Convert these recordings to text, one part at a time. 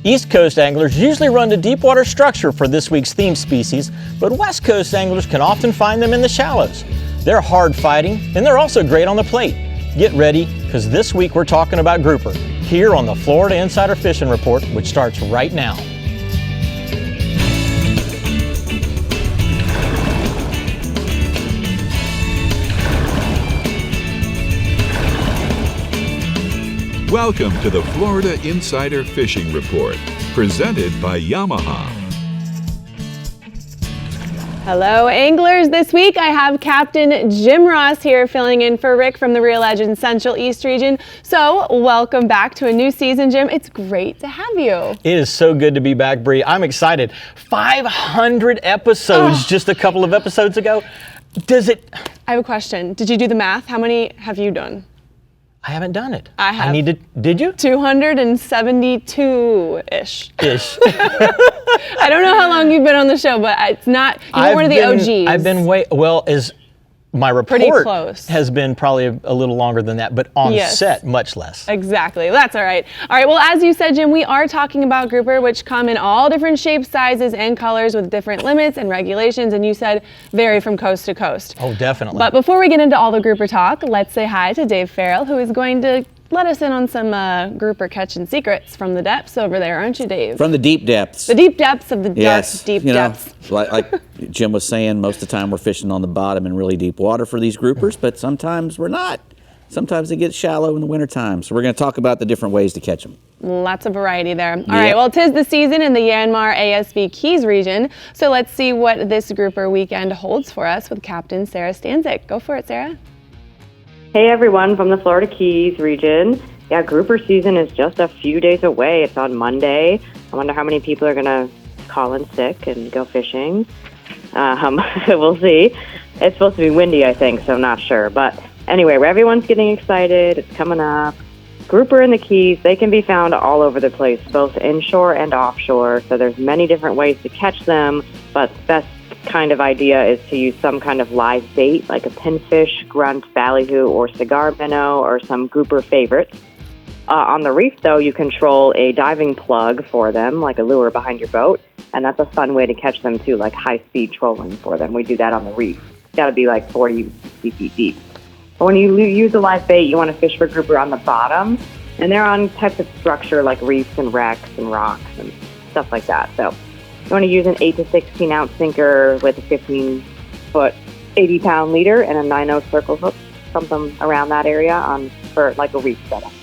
East Coast anglers usually run to deep water structure for this week's theme species, but West Coast anglers can often find them in the shallows. They're hard fighting, and they're also great on the plate. Get ready, because this week we're talking about grouper, here on the Florida Insider Fishing Report, which starts right now. Welcome to the Florida Insider Fishing Report, presented by Yamaha. Hello anglers, this week I have Captain Jim Ross here filling in for Rick from the Real Legend Central East region. So welcome back to a new season, Jim. It's great to have you. It is so good to be back, Brie. I'm excited. 500 episodes just a couple of episodes ago. I have a question. Did you do the math? How many have you done? I haven't done it. I have. Did you? 272-ish. I don't know how long you've been on the show, but it's not, you're one of the OGs. I've been my report pretty close. Has been probably a little longer than that, but on set, much less. Exactly. That's all right. All right. Well, as you said, Jim, we are talking about grouper, which come in all different shapes, sizes, and colors with different limits and regulations. And you said vary from coast to coast. Oh, definitely. But before we get into all the grouper talk, let's say hi to Dave Farrell, who is going to let us in on some grouper catching secrets from the depths over there, aren't you, Dave? From the deep depths. The deep depths of the yes. deep depths. Like Jim was saying, most of the time we're fishing on the bottom in really deep water for these groupers, but sometimes we're not. Sometimes they get shallow in the wintertime. So we're going to talk about the different ways to catch them. Lots of variety there. All right, well, 'tis the season in the Yanmar ASV Keys region. So let's see what this grouper weekend holds for us with Captain Sarah Stanzik. Go for it, Sarah. Hey everyone from the Florida Keys region. Yeah, grouper season is just a few days away. It's on Monday. I wonder how many people are going to call in sick and go fishing. We'll see. It's supposed to be windy, I think, so I'm not sure. But anyway, everyone's getting excited. It's coming up. Grouper in the Keys, they can be found all over the place, both inshore and offshore. So there's many different ways to catch them, but best kind of idea is to use some kind of live bait like a pinfish, grunt, ballyhoo, or cigar minnow, or some grouper favorites. On the reef, though, you control a diving plug for them, like a lure behind your boat, and that's a fun way to catch them too, like high-speed trolling for them. We do that on the reef. It's got to be like 40, 50 feet deep. But when you use a live bait, you want to fish for grouper on the bottom, and they're on types of structure like reefs and wrecks and rocks and stuff like that. So you want to use an 8 to 16 ounce sinker with a 15-foot, 80-pound leader and a 9/0 circle hook, something around that area for like a reef setup.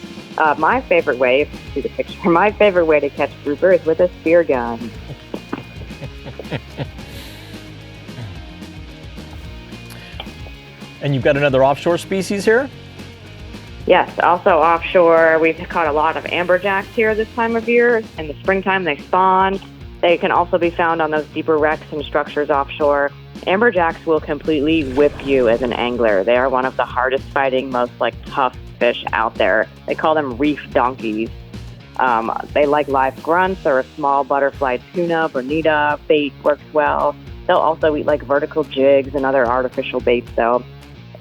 My favorite way, if you see the picture, my favorite way to catch grouper is with a spear gun. And you've got another offshore species here? Yes, also offshore, we've caught a lot of amberjacks here this time of year. In the springtime, they spawn. They can also be found on those deeper wrecks and structures offshore. Amberjacks will completely whip you as an angler. They are one of the hardest fighting, most tough fish out there. They call them reef donkeys. They like live grunts or a small butterfly tuna, bonita. Bait works well. They'll also eat vertical jigs and other artificial baits, though.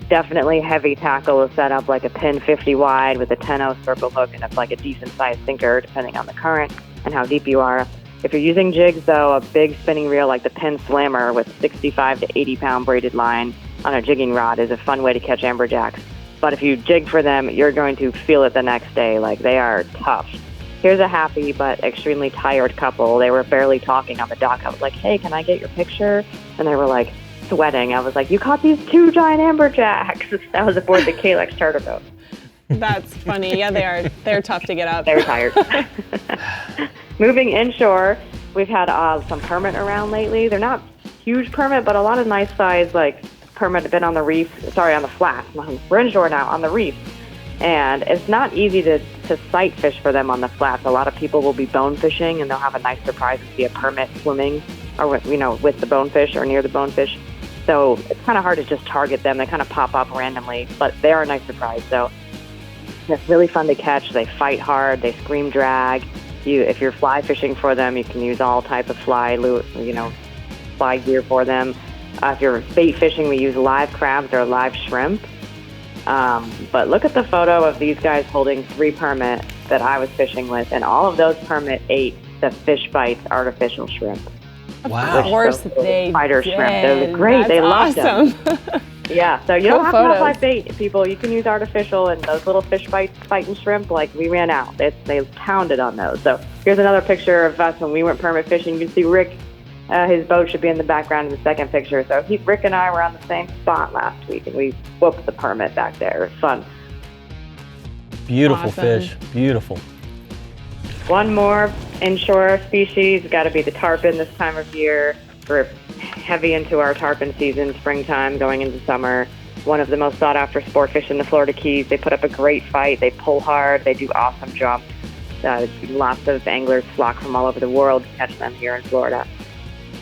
Definitely heavy tackle is set up like a pin 50 wide with a 10/0 circle hook, and it's like a decent-sized sinker depending on the current and how deep you are. If you're using jigs, though, a big spinning reel like the Pin Slammer with 65 to 80-pound braided line on a jigging rod is a fun way to catch amberjacks. But if you jig for them, you're going to feel it the next day. They are tough. Here's a happy but extremely tired couple. They were barely talking on the dock. I was like, hey, can I get your picture? And they were sweating. I was like, you caught these 2 giant amberjacks. That was aboard the Kalex charter boat. That's funny. Yeah, they are. They're tough to get up. They were tired. Moving inshore, we've had some permit around lately. They're not huge permit, but a lot of nice size permit have been on the reef. Sorry, on the flats. We're inshore now on the reef. And it's not easy to sight fish for them on the flats. A lot of people will be bone fishing, and they'll have a nice surprise to see a permit swimming or with the bonefish or near the bonefish. So it's kind of hard to just target them. They kind of pop up randomly, but they are a nice surprise. So it's really fun to catch. They fight hard. They scream drag. If you're fly fishing for them, you can use all type of fly gear for them. If you're bait fishing, we use live crabs or live shrimp. But look at the photo of these guys holding 3 permit that I was fishing with, and all of those permit ate the Fish Bites artificial shrimp. Wow. Of course Those they spider did. shrimp. Those are great. They loved them. Awesome. Yeah, so you Cool don't have to have photos. live bait, people. You can use artificial, and those little fish biting shrimp, like, we ran out. They pounded on those. So here's another picture of us when we went permit fishing. You can see Rick, his boat should be in the background in the second picture. So Rick and I were on the same spot last week, and we whooped the permit back there. It was fun. Beautiful Awesome. fish. Beautiful. One more inshore species, got to be the tarpon this time of year. We're heavy into our tarpon season, springtime, going into summer. One of the most sought-after sport fish in the Florida Keys. They put up a great fight. They pull hard. They do awesome jumps. Lots of anglers flock from all over the world to catch them here in Florida.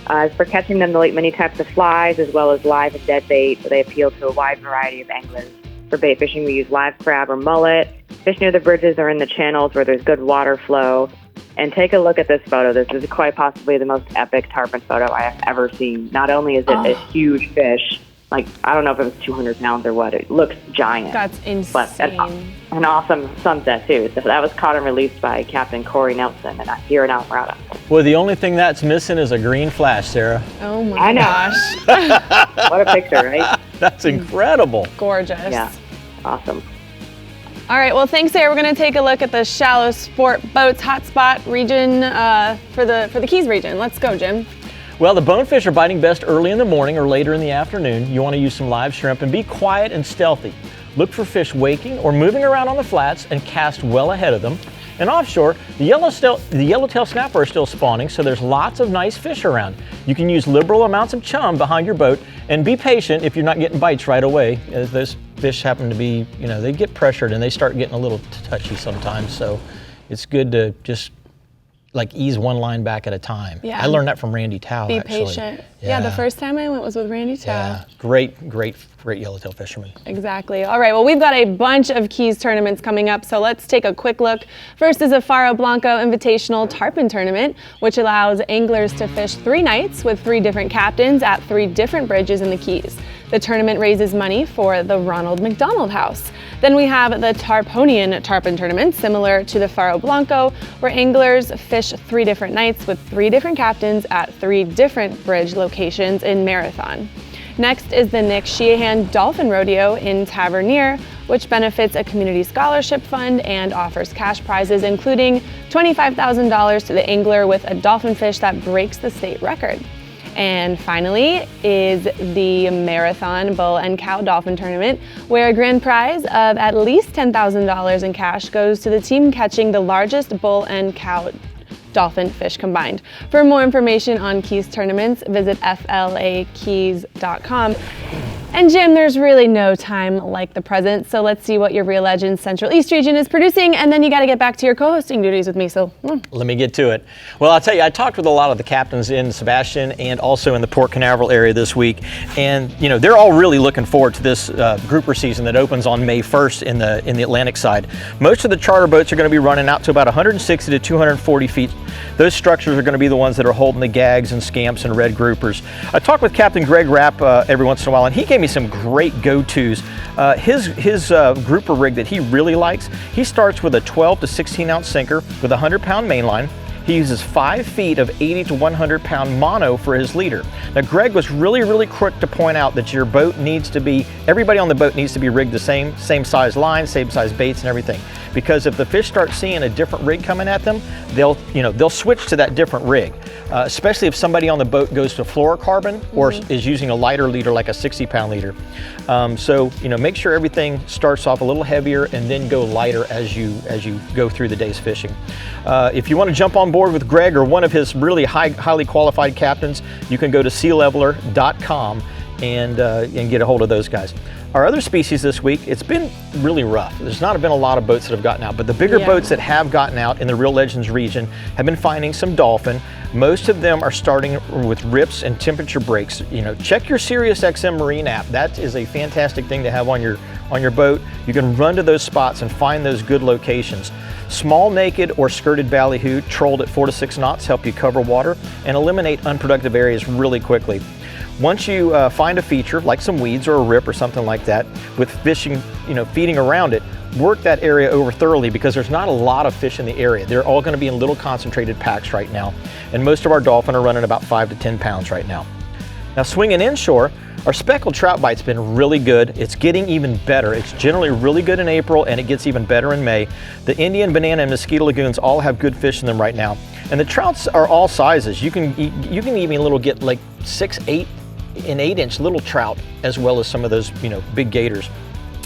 As for catching them, they'll eat many types of flies as well as live and dead bait, so they appeal to a wide variety of anglers. For bait fishing, we use live crab or mullet. Fish near the bridges or in the channels where there's good water flow. And take a look at this photo. This is quite possibly the most epic tarpon photo I have ever seen. Not only is it a huge fish, like, I don't know if it was 200 pounds or what. It looks giant. That's But insane. an awesome sunset, too. So that was caught and released by Captain Corey Nelson here in Alpharetta. Well, the only thing that's missing is a green flash, Sarah. Oh my I know. gosh. What a picture, right? That's incredible. Gorgeous. Yeah, awesome. All right, well, thanks, Sarah. We're going to take a look at the shallow sport boats hotspot region for the Keys region. Let's go, Jim. Well, the bonefish are biting best early in the morning or later in the afternoon. You want to use some live shrimp and be quiet and stealthy. Look for fish waking or moving around on the flats and cast well ahead of them. And offshore, the yellowtail snapper are still spawning, so there's lots of nice fish around. You can use liberal amounts of chum behind your boat and be patient if you're not getting bites right away. As those fish happen to be, they get pressured and they start getting a little touchy sometimes. So it's good to just ease one line back at a time. Yeah. I learned that from Randy Tao. Be actually. patient. Yeah, the first time I went was with Randy Tao. Yeah, great yellowtail fisherman. Exactly. All right, well, we've got a bunch of Keys tournaments coming up, so let's take a quick look. First is a Faro Blanco Invitational Tarpon Tournament, which allows anglers to fish 3 nights with 3 different captains at 3 different bridges in the Keys. The tournament raises money for the Ronald McDonald House. Then we have the Tarponian Tarpon Tournament, similar to the Faro Blanco, where anglers fish 3 different nights with 3 different captains at 3 different bridge locations in Marathon. Next is the Nick Sheehan Dolphin Rodeo in Tavernier, which benefits a community scholarship fund and offers cash prizes, including $25,000 to the angler with a dolphin fish that breaks the state record. And finally is the Marathon Bull and Cow Dolphin Tournament, where a grand prize of at least $10,000 in cash goes to the team catching the largest bull and cow dolphin fish combined. For more information on Keys tournaments, visit flakeys.com. And Jim, there's really no time like the present, so let's see what your Real Legends Central East region is producing, and then you got to get back to your co-hosting duties with me, so Let me get to it. Well, I'll tell you, I talked with a lot of the captains in Sebastian and also in the Port Canaveral area this week, and they're all really looking forward to this grouper season that opens on May 1st in the Atlantic side. Most of the charter boats are going to be running out to about 160 to 240 feet. Those structures are going to be the ones that are holding the gags and scamps and red groupers. I talked with Captain Greg Rapp every once in a while, and he gave me some great go-tos. His grouper rig that he really likes, he starts with a 12 to 16 ounce sinker with a 100-pound mainline. He uses 5 feet of 80 to 100-pound mono for his leader. Now, Greg was really quick to point out that your boat needs to be, everybody on the boat needs to be rigged the same size line, same size baits and everything. Because if the fish start seeing a different rig coming at them, they'll switch to that different rig. Especially if somebody on the boat goes to fluorocarbon or is using a lighter leader like a 60-pound leader. So make sure everything starts off a little heavier and then go lighter as you go through the day's fishing. If you want to jump on board with Greg or one of his really highly qualified captains, you can go to sealeveler.com and get a hold of those guys. Our other species this week, it's been really rough. There's not been a lot of boats that have gotten out, but the bigger boats that have gotten out in the Real Legends region have been finding some dolphin. Most of them are starting with rips and temperature breaks. Check your SiriusXM Marine app. That is a fantastic thing to have on your boat. You can run to those spots and find those good locations. Small naked or skirted ballyhoo trolled at 4 to 6 knots help you cover water and eliminate unproductive areas really quickly. Once you find a feature like some weeds or a rip or something like that with fishing, feeding around it, work that area over thoroughly because there's not a lot of fish in the area. They're all going to be in little concentrated packs right now, and most of our dolphin are running about 5 to 10 pounds right now. Now, swinging inshore, our speckled trout bite's been really good. It's getting even better. It's generally really good in April, and it gets even better in May. The Indian, Banana, and Mosquito Lagoons all have good fish in them right now. And the trouts are all sizes. You can even get like 6, 8, and 8-inch little trout, as well as some of those, big gators.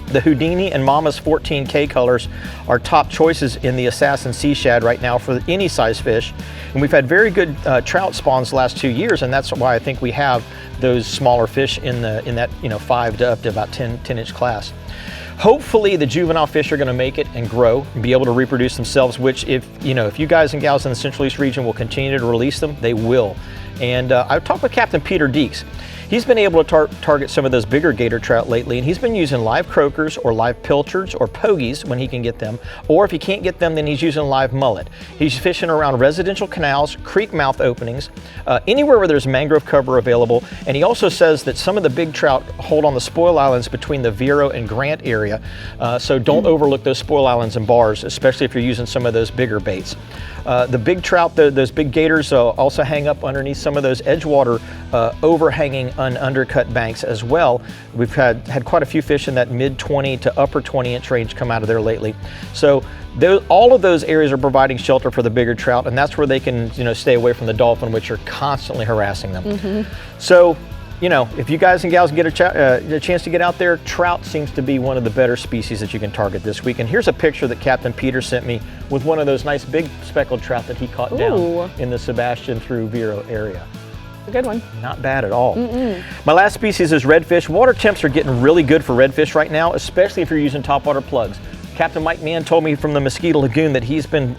The Houdini and Mama's 14K colors are top choices in the Assassin Sea Shad right now for any size fish. And we've had very good trout spawns the last 2 years, and that's why I think we have those smaller fish in that 5 to up to about 10-inch class. Hopefully the juvenile fish are going to make it and grow and be able to reproduce themselves, which if you guys and gals in the Central East region will continue to release them, they will. And I've talked with Captain Peter Deeks. He's been able to target some of those bigger gator trout lately, and he's been using live croakers or live pilchards or pogies when he can get them, or if he can't get them, then he's using live mullet. He's fishing around residential canals, creek mouth openings, anywhere where there's mangrove cover available, and he also says that some of the big trout hold on the spoil islands between the Vero and Grant area, so don't overlook those spoil islands and bars, especially if you're using some of those bigger baits. The big trout, those big gators also hang up underneath some of those edgewater overhanging undercut banks as well. We've had quite a few fish in that mid 20 to upper 20-inch range come out of there lately. So all of those areas are providing shelter for the bigger trout, and that's where they can stay away from the dolphin, which are constantly harassing them. So if you guys and gals get a chance to get out there, trout seems to be one of the better species that you can target this week. And here's a picture that Captain Peter sent me with one of those nice big speckled trout that he caught down in the Sebastian through Vero area. A good one. Not bad at all. My last species is redfish. Water temps are getting really good for redfish right now, especially if you're using topwater plugs. Captain Mike Mann told me from the Mosquito Lagoon that he's been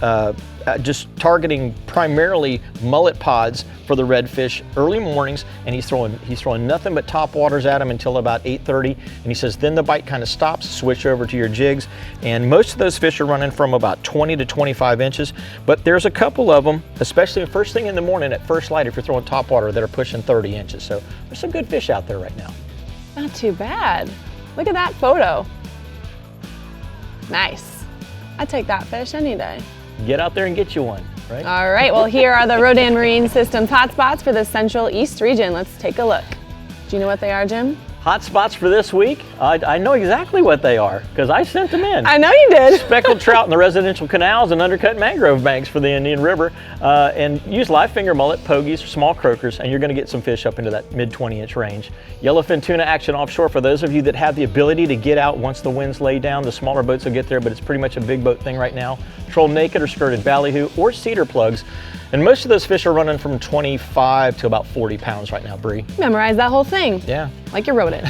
just targeting primarily mullet pods for the redfish early mornings, and he's throwing nothing but top waters at them until about 8:30. And he says then the bite kind of stops, switch over to your jigs, and most of those fish are running from about 20 to 25 inches. But there's a couple of them, especially the first thing in the morning at first light, if you're throwing top water, that are pushing 30 inches. So there's some good fish out there right now. Not too bad. Look at that photo. Nice. I'd take that fish any day. Get out there and get you one, right? All right, well, here are the Rodan Marine Systems hotspots for the Central East region. Let's take a look. Do you know what they are, Jim? Hot spots for this week? I know exactly what they are because I sent them in. I know you did. Speckled trout in the residential canals and undercut mangrove banks for the Indian River. And use live finger mullet, pogies, or small croakers, and you're going to get some fish up into that mid 20-inch range. Yellowfin tuna action offshore for those of you that have the ability to get out once the winds lay down. The smaller boats will get there, but it's pretty much a big boat thing right now. Troll naked or skirted ballyhoo or cedar plugs. And most of those fish are running from 25 to about 40 pounds right now, Brie. Memorize that whole thing. Yeah. Like you wrote it.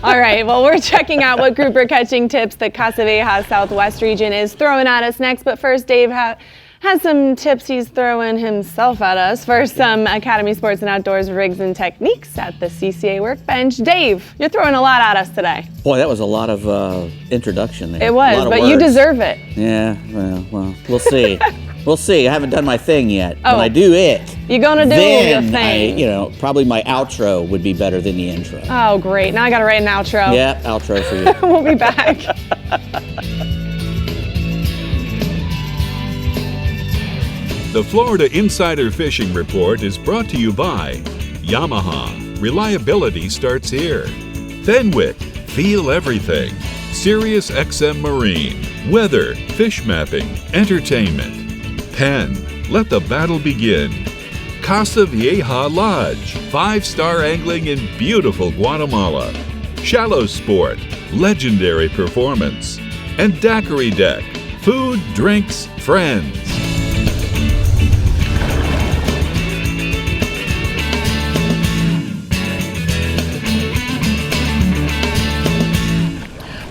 All right, well, we're checking out what grouper catching tips the Casa Vieja Southwest region is throwing at us next. But first, Dave has some tips he's throwing himself at us for some Academy Sports and Outdoors rigs and techniques at the CCA workbench. Dave, you're throwing a lot at us today. Boy, that was a lot of introduction there. It was, but you deserve it. Yeah, well, we'll see. We'll see. I haven't done my thing yet. Oh. When I do it, You're gonna do your thing. Probably my outro would be better than the intro. Oh, great. Now I gotta write an outro. Yeah, outro for you. We'll be back. The Florida Insider Fishing Report is brought to you by Yamaha. Reliability starts here. Fenwick. Feel everything. Sirius XM Marine. Weather. Fish mapping. Entertainment. Penn. Let the battle begin. Casa Vieja Lodge. 5-star angling in beautiful Guatemala. Shallow Sport. Legendary performance. And Daiquiri Deck. Food, drinks, friends.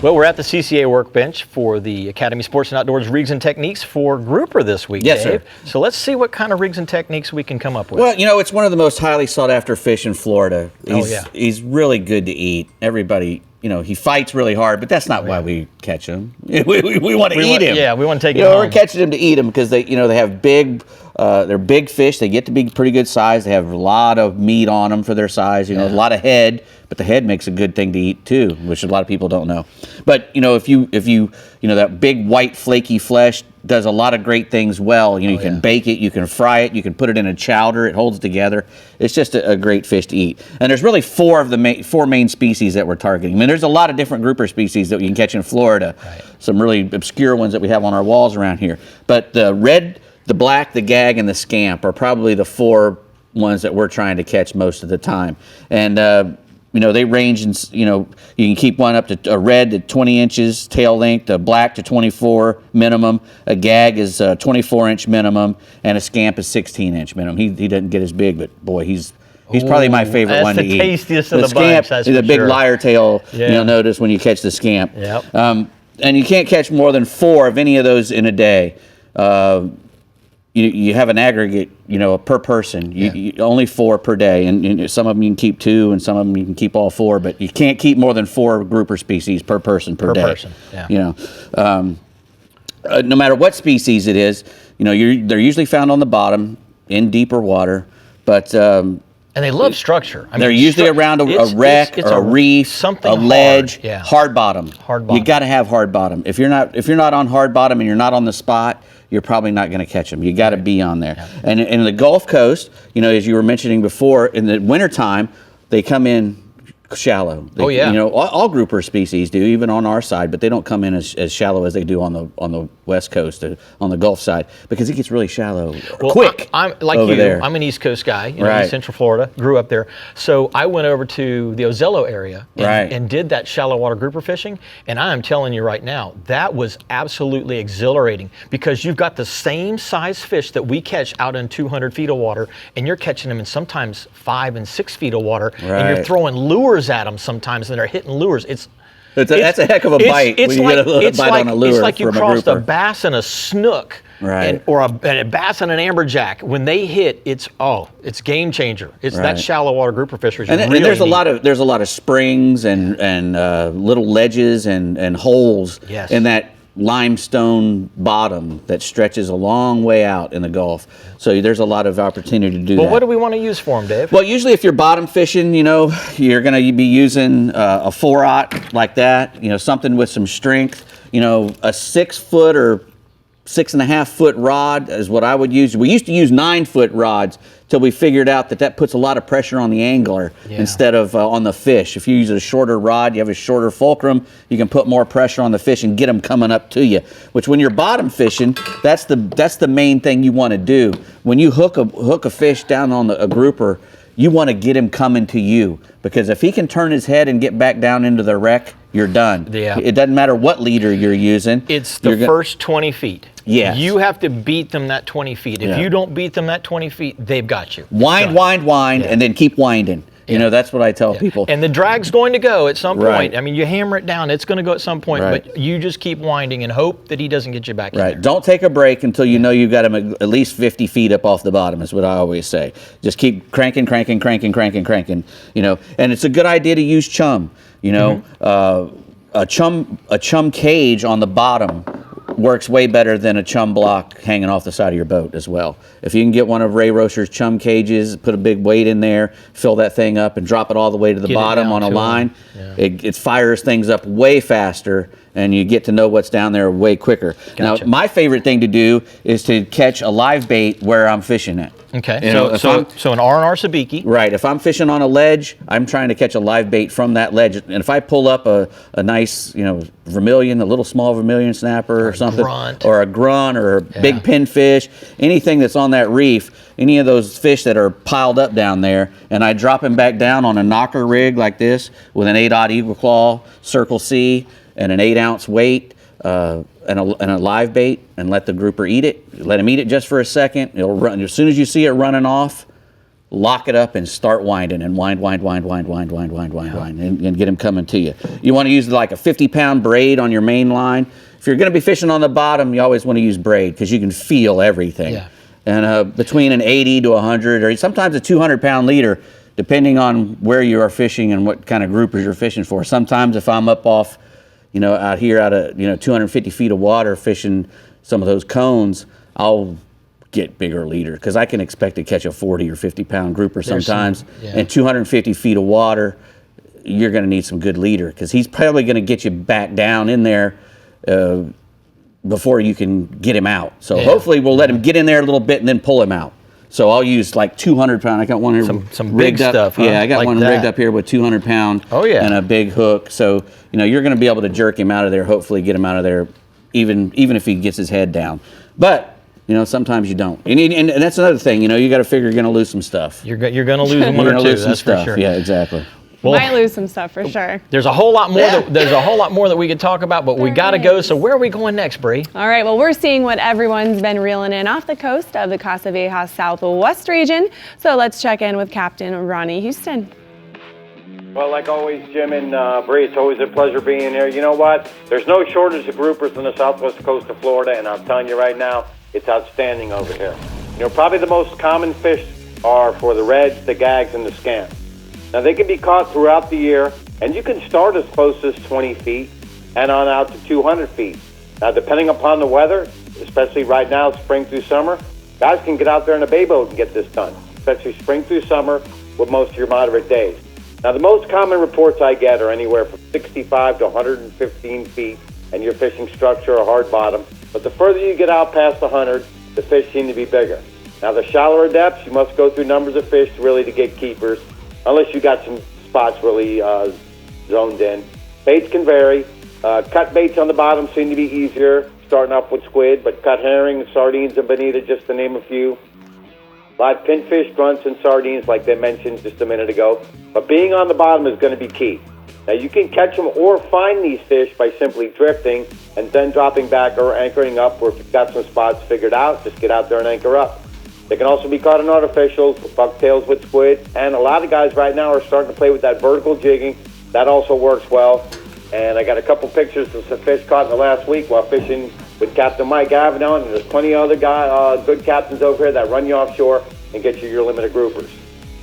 Well, we're at the CCA workbench for the Academy Sports and Outdoors rigs and techniques for grouper this week, Yes, Dave. sir. So let's see what kind of rigs and techniques we can come up with. Well, it's one of the most highly sought after fish in Florida. Oh, yeah. He's really good to eat. Everybody he fights really hard, but that's not why we catch him. We want to eat him. Yeah, we want to take him We're home. catching him to eat him because they have big, they're big fish. They get to be pretty good size. They have a lot of meat on them for their size. A lot of head, but the head makes a good thing to eat too, which a lot of people don't know. But if you that big white flaky flesh does a lot of great things well. You can bake it, you can fry it, you can put it in a chowder. It holds together. It's just a great fish to eat. And there's really four main species that we're targeting. I mean, there's a lot of different grouper species that you can catch in Florida. Right. Some really obscure ones that we have on our walls around here. But the red, the black, the gag, and the scamp are probably the four ones that we're trying to catch most of the time. And they range in, you can keep one up to a red to 20 inches tail length, a black to 24 minimum, a gag is 24-inch minimum, and a scamp is 16-inch minimum. He doesn't get as big, but boy, he's probably my favorite one to eat. That's the tastiest of the scamp bunch, that's is for a big sure. lyre tail, Yeah. you'll notice when you catch the scamp. Yep. And you can't catch more than 4 of any of those in a day. You have an aggregate, per person. You only 4 per day, and some of them you can keep 2, and some of them you can keep all 4. But you can't keep more than 4 grouper species per person per day. person, yeah. No matter what species it is, they're usually found on the bottom in deeper water, but. And they love structure. They're usually around a wreck or a reef, something a ledge, hard. hard bottom. Hard bottom. You got to have hard bottom. If you're not on hard bottom and you're not on the spot, you're probably not going to catch them. You got to be on there. Yeah. And in the Gulf Coast, as you were mentioning before, in the wintertime, they come in shallow. All grouper species do, even on our side, but they don't come in as shallow as they do on the West Coast, on the Gulf side, because it gets really shallow quick. I'm like over you. there. I'm an East Coast guy, Right. in Central Florida. Grew up there, so I went over to the Ozello area and did that shallow water grouper fishing. And I am telling you right now, that was absolutely exhilarating because you've got the same size fish that we catch out in 200 feet of water, and you're catching them in sometimes 5 and 6 feet of water, and you're throwing lures at them sometimes, and they're hitting lures. That's a heck of a bite. When you get a bite on a lure it's like you from a crossed a grouper. bass and a snook, Right. or a bass and an amberjack. When they hit, it's game changer. It's Right. that shallow water grouper fishery. And there's a lot of springs and little ledges and holes Yes. in that limestone bottom that stretches a long way out in the Gulf. So there's a lot of opportunity to do that. But what do we want to use for them, Dave? Well, usually if you're bottom fishing, you're going to be using a 4/0 like that, something with some strength. A 6 foot or 6.5 foot rod is what I would use. We used to use 9 foot rods till we figured out that puts a lot of pressure on the angler instead of on the fish. If you use a shorter rod, you have a shorter fulcrum, you can put more pressure on the fish and get them coming up to you. Which when you're bottom fishing, that's the main thing you want to do. When you hook a fish down on a grouper, you want to get him coming to you, because if he can turn his head and get back down into the wreck, you're done. Yeah. It doesn't matter what leader you're using. It's the first 20 feet. Yes. You have to beat them that 20 feet. If you don't beat them that 20 feet, they've got you. Wind, and then keep winding. That's what I tell people. And the drag's going to go at some point. Right. I mean, you hammer it down, it's going to go at some point, Right. but you just keep winding and hope that he doesn't get you back in Right. there. Don't take a break until you know you've got him at least 50 feet up off the bottom, is what I always say. Just keep cranking. And it's a good idea to use chum. A chum cage on the bottom works way better than a chum block hanging off the side of your boat as well. If you can get one of Ray Rocher's chum cages, put a big weight in there, fill that thing up and drop it all the way to the bottom on a line, it fires things up way faster, and you get to know what's down there way quicker. Gotcha. Now, my favorite thing to do is to catch a live bait where I'm fishing it. Okay, So an R&R sabiki. Right. If I'm fishing on a ledge, I'm trying to catch a live bait from that ledge. And if I pull up a nice, vermilion, a little small vermilion snapper or something, or a grunt or a big pinfish, anything that's on that reef, any of those fish that are piled up down there, and I drop them back down on a knocker rig like this with an 8/0 Eagle Claw, Circle C, and an 8-ounce weight, and a live bait, and let the grouper eat it. Let him eat it just for a second. It'll run. As soon as you see it running off, lock it up and start winding, and wind, and get him coming to you. You want to use like a 50-pound braid on your main line. If you're going to be fishing on the bottom, you always want to use braid because you can feel everything. Yeah. And between an 80 to 100, or sometimes a 200-pound leader depending on where you are fishing and what kind of groupers you're fishing for. Sometimes if I'm up off, out here out of 250 feet of water fishing some of those cones, I'll get bigger leader because I can expect to catch a 40 or 50 pound grouper sometimes. And 250 feet of water, you're going to need some good leader because he's probably going to get you back down in there before you can get him out. So hopefully we'll let him get in there a little bit and then pull him out. So I'll use like 200 pound. I got one here some big rigged up. Stuff. Huh? Yeah, I got like one that. rigged up here with 200 pound and a big hook. So you're going to be able to jerk him out of there. Hopefully get him out of there, even if he gets his head down. But sometimes you don't. And that's another thing. You got to figure you're going to lose some stuff. You're going to lose one or two. That's for sure. Yeah, exactly. Well, might lose some stuff for sure. There's a whole lot more. There's a whole lot more that we could talk about, but we got to go. So where are we going next, Brie? All right. Well, we're seeing what everyone's been reeling in off the coast of the Casa Vieja Southwest region. So let's check in with Captain Ronnie Houston. Well, like always, Jim and Brie, it's always a pleasure being here. You know what? There's no shortage of groupers on the southwest coast of Florida, and I'm telling you right now, it's outstanding over here. Probably the most common fish are for the reds, the gags, and the scamps. Now, they can be caught throughout the year, and you can start as close as 20 feet and on out to 200 feet. Now, depending upon the weather, especially right now, spring through summer, guys can get out there in a bay boat and get this done, especially spring through summer with most of your moderate days. Now, the most common reports I get are anywhere from 65 to 115 feet, and you're fishing structure or hard bottom. But the further you get out past 100, the fish seem to be bigger. Now, the shallower depths, you must go through numbers of fish really to get keepers, unless you got some spots really zoned in. Baits can vary. Cut baits on the bottom seem to be easier, starting off with squid, but cut herring, sardines, and bonita, just to name a few. Live pinfish, grunts, and sardines, like they mentioned just a minute ago. But being on the bottom is going to be key. Now, you can catch them or find these fish by simply drifting and then dropping back or anchoring up, or if you've got some spots figured out, just get out there and anchor up. They can also be caught in artificials, bucktails with squid, and a lot of guys right now are starting to play with that vertical jigging. That also works well. And I got a couple pictures of some fish caught in the last week while fishing with Captain Mike Avedon, and there's plenty of other good captains over here that run you offshore and get you your limited groupers.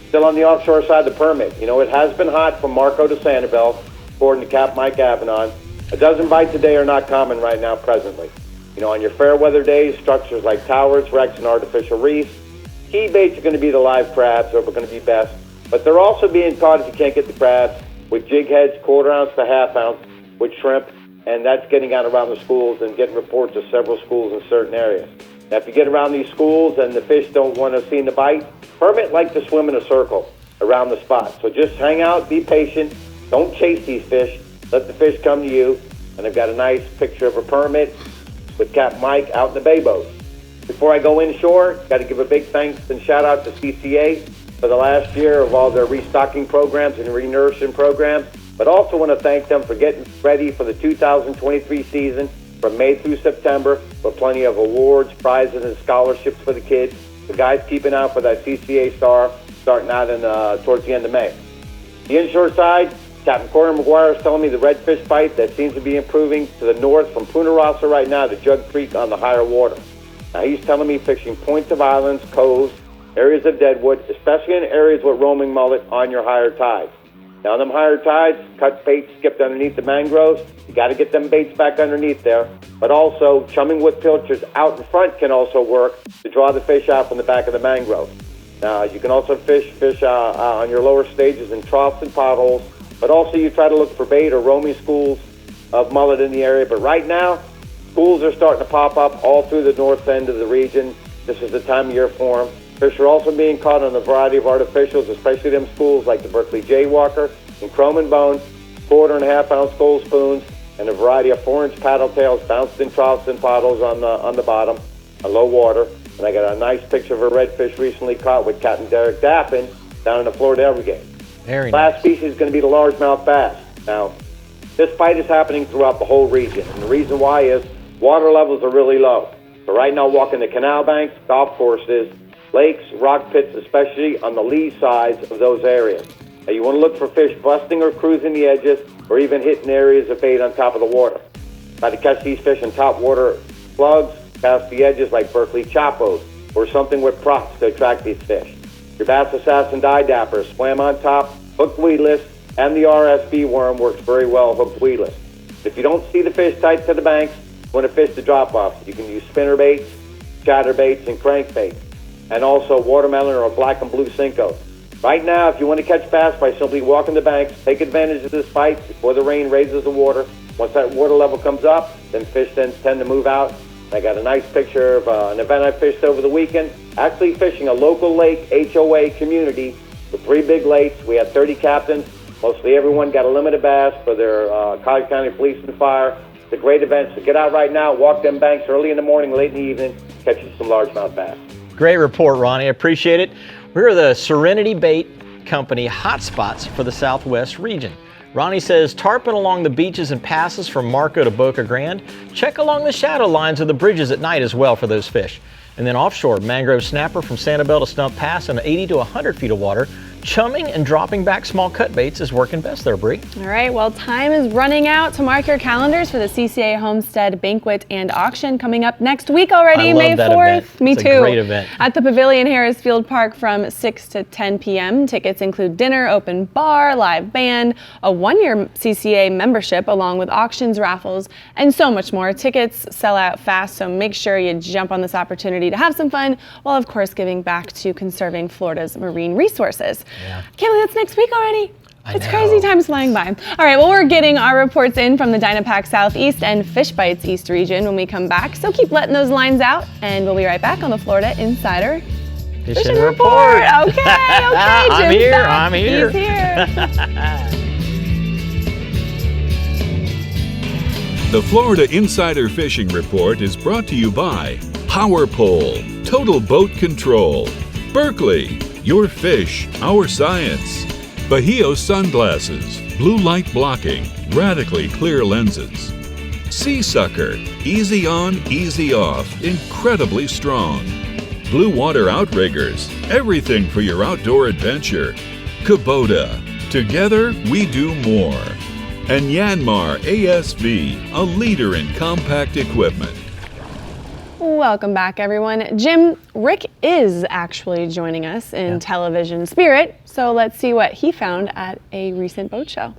Still on the offshore side of the permit, it has been hot from Marco to Sanibel, according to Cap Mike Avedon. A dozen bites a day are not common right now presently. On your fair weather days, structures like towers, wrecks, and artificial reefs. Key baits are going to be the live crabs, or are going to be best. But they're also being caught, if you can't get the crabs, with jig heads, quarter ounce to half ounce, with shrimp, and that's getting out around the schools and getting reports of several schools in certain areas. Now, if you get around these schools and the fish don't want to see the bite, permit like to swim in a circle around the spot. So just hang out, be patient, don't chase these fish, let the fish come to you. And I've got a nice picture of a permit with Cap Mike out in the bay boat. Before I go inshore, got to give a big thanks and shout out to CCA for the last year of all their restocking programs and renourishing programs, but also want to thank them for getting ready for the 2023 season from May through September with plenty of awards, prizes, and scholarships for the kids. The guys keeping out for that CCA star starting out in towards the end of May. The inshore side, Captain Corey McGuire is telling me the redfish bite that seems to be improving to the north from Punta Rasa right now to Jug Creek on the higher water. Now, he's telling me fishing points of islands, coves, areas of deadwood, especially in areas with roaming mullet on your higher tides. Now, on them higher tides, cut baits skipped underneath the mangroves. You got to get them baits back underneath there. But also, chumming with pilchers out in front can also work to draw the fish out from the back of the mangrove. Now, you can also fish on your lower stages in troughs and potholes. But also, you try to look for bait or roaming schools of mullet in the area. But right now, schools are starting to pop up all through the north end of the region. This is the time of year for them. Fish are also being caught on a variety of artificials, especially them schools like the Berkeley Jaywalker and chrome and bone, quarter and a half ounce gold spoons, and a variety of 4-inch paddle tails bounced in troughs and potholes on the bottom, on low water. And I got a nice picture of a redfish recently caught with Captain Derek Dappin down in the Florida Everglades. Very Last nice. species is going to be the largemouth bass. Now, this fight is happening throughout the whole region, and the reason why is water levels are really low. So right now, walking the canal banks, golf courses, lakes, rock pits, especially on the lee sides of those areas. Now, you want to look for fish busting or cruising the edges, or even hitting areas of bait on top of the water. Try to catch these fish in top water slugs, past the edges like Berkeley Chapos, or something with props to attract these fish. your Bass Assassin Die Dapper, swam on top, hooked weedless, and the RSB worm works very well hooked weedless. If you don't see the fish tight to the banks, you want to fish the drop-offs. You can use spinner baits, chatter baits, and crankbaits, and also watermelon or black and blue Cinco. Right now, if you want to catch bass by simply walking the banks, take advantage of this bite before the rain raises the water. Once that water level comes up, then fish then tend to move out. I got a nice picture of an event I fished over the weekend, actually fishing a local lake HOA community with 3 big lakes. We had 30 captains. Mostly everyone got a limited bass for their College County Police and Fire. It's a great event, so get out right now, walk them banks early in the morning, late in the evening, catch you some largemouth bass. Great report, Ronnie. I appreciate it. We're the Serenity Bait Company hotspots for the Southwest region. Ronnie says tarpon along the beaches and passes from Marco to Boca Grande. Check along the shadow lines of the bridges at night as well for those fish. And then offshore, mangrove snapper from Sanibel to Stump Pass in 80 to 100 feet of water. Chumming and dropping back small cut baits is working best there, Brie. All right, well, time is running out to mark your calendars for the CCA Homestead Banquet and Auction coming up next week already, I love May that 4th. event. Me It's too. a great event. At the Pavilion Harrisfield Park from 6 to 10 p.m. Tickets include dinner, open bar, live band, a 1-year CCA membership, along with auctions, raffles, and so much more. Tickets sell out fast, so make sure you jump on this opportunity to have some fun, while of course giving back to conserving Florida's marine resources. Yeah. Can't believe that's next week already. It's know. crazy, time's flying by. All right, well, we're getting our reports in from the Dynapack Southeast and Fish Bites East region when we come back, so keep letting those lines out, and we'll be right back on the Florida Insider Fishing Report. Okay, okay, I'm Jim's here, back. I'm here. He's here. The Florida Insider Fishing Report is brought to you by Power Pole, Total Boat Control, Berkeley, Your Fish, Our Science, Bahio Sunglasses, Blue Light Blocking, Radically Clear Lenses, Sea Sucker, Easy On, Easy Off, Incredibly Strong, Blue Water Outriggers, everything for your outdoor adventure, Kubota, Together We Do More, and Yanmar ASV, a leader in compact equipment. Welcome back, everyone. Jim, Rick is actually joining us in television spirit, so let's see what he found at a recent boat show.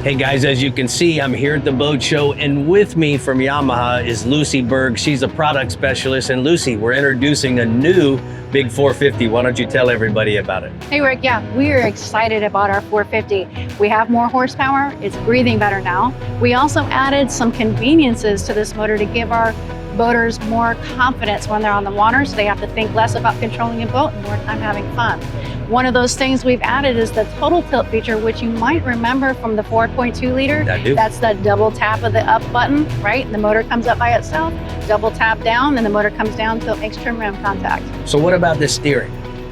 Hey guys, as you can see, I'm here at the boat show, and with me from Yamaha is Lucy Berg. She's a product specialist. And Lucy, we're introducing a new Big 450. Why don't you tell everybody about it? Hey Rick, yeah, we are excited about our 450. We have more horsepower, it's breathing better now. We also added some conveniences to this motor to give our boaters more confidence when they're on the water, so they have to think less about controlling a boat and more time having fun. One of those things we've added is the total tilt feature, which you might remember from the 4.2 liter. I do. That's the double tap of the up button, right? And the motor comes up by itself, double tap down, and the motor comes down until it makes trim rim contact. So what about the steering?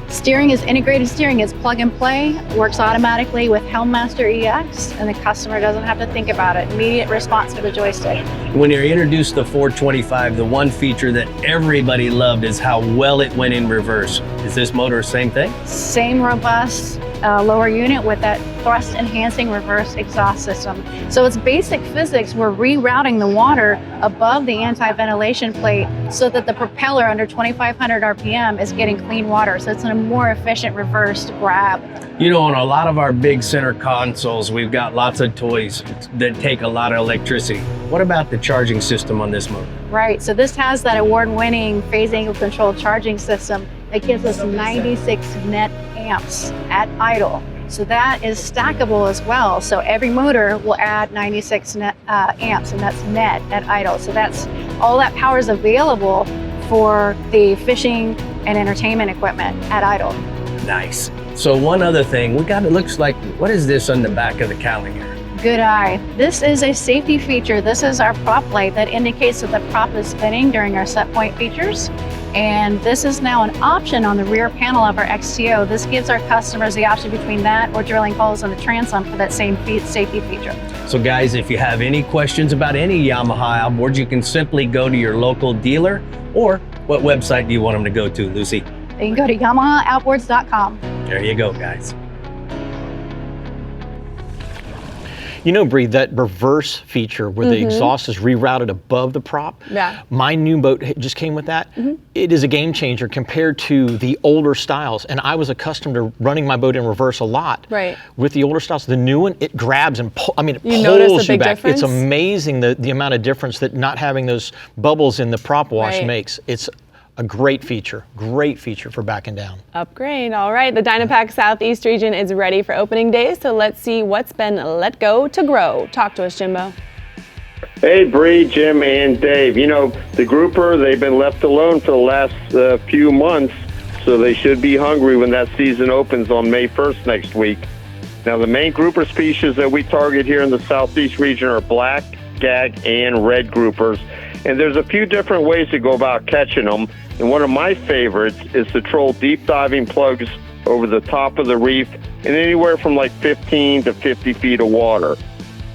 Steering is integrated steering. It's plug and play, works automatically with Helmmaster EX, and the customer doesn't have to think about it. Immediate response to the joystick. When you introduced the 425, the one feature that everybody loved is how well it went in reverse. Is this motor the same thing? Same robust lower unit with that thrust enhancing reverse exhaust system. So it's basic physics. We're rerouting the water above the anti-ventilation plate so that the propeller under 2,500 RPM is getting clean water. So it's a more efficient reverse grab. You know, on a lot of our big center consoles, we've got lots of toys that take a lot of electricity. What about the charging system on this motor? Right, so this has that award-winning phase angle control charging system that gives us 96 net amps at idle. So that is stackable as well. So every motor will add 96 net, amps, and that's net at idle. So that's all that power is available for the fishing and entertainment equipment at idle. Nice. So one other thing, we got, it looks like, what is this on the back of the cowling here? Good eye. This is a safety feature. This is our prop light that indicates that the prop is spinning during our set point features. And this is now an option on the rear panel of our XTO. This gives our customers the option between that or drilling holes in the transom for that same safety feature. So guys, if you have any questions about any Yamaha outboards, you can simply go to your local dealer, or what website do you want them to go to, Lucy? You can go to YamahaOutboards.com. There you go, guys. You know, Brie, that reverse feature where the exhaust is rerouted above the prop, my new boat just came with that. It is a game changer compared to the older styles. And I was accustomed to running my boat in reverse a lot. Right. With the older styles, the new one, it grabs and it notice pulls a you big back. difference? It's amazing the amount of difference that not having those bubbles in the prop wash makes. It's a great feature for backing down. Upgrade. All right, the Dynapack Southeast region is ready for opening day, so let's see what's been let go to grow. Talk to us, Jimbo. Hey, Bree, Jim, and Dave. You know, the grouper, they've been left alone for the last few months, so they should be hungry when that season opens on May 1st next week. Now, the main grouper species that we target here in the Southeast region are black, gag, and red groupers. And there's a few different ways to go about catching them. And one of my favorites is to troll deep diving plugs over the top of the reef in anywhere from like 15 to 50 feet of water.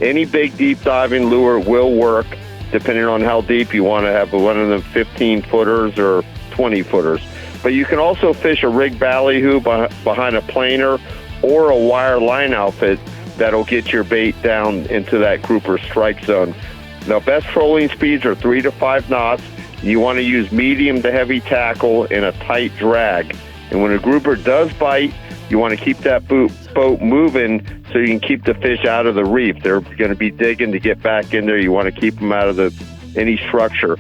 Any big deep diving lure will work, depending on how deep you want to have one of the 15 footers or 20 footers. But you can also fish a rig ballyhoo behind a planer or a wire line outfit that'll get your bait down into that grouper strike zone. Now, best trolling speeds are 3 to 5 knots. You want to use medium to heavy tackle and a tight drag. And when a grouper does bite, you want to keep that boat moving so you can keep the fish out of the reef. They're going to be digging to get back in there. You want to keep them out of any structure.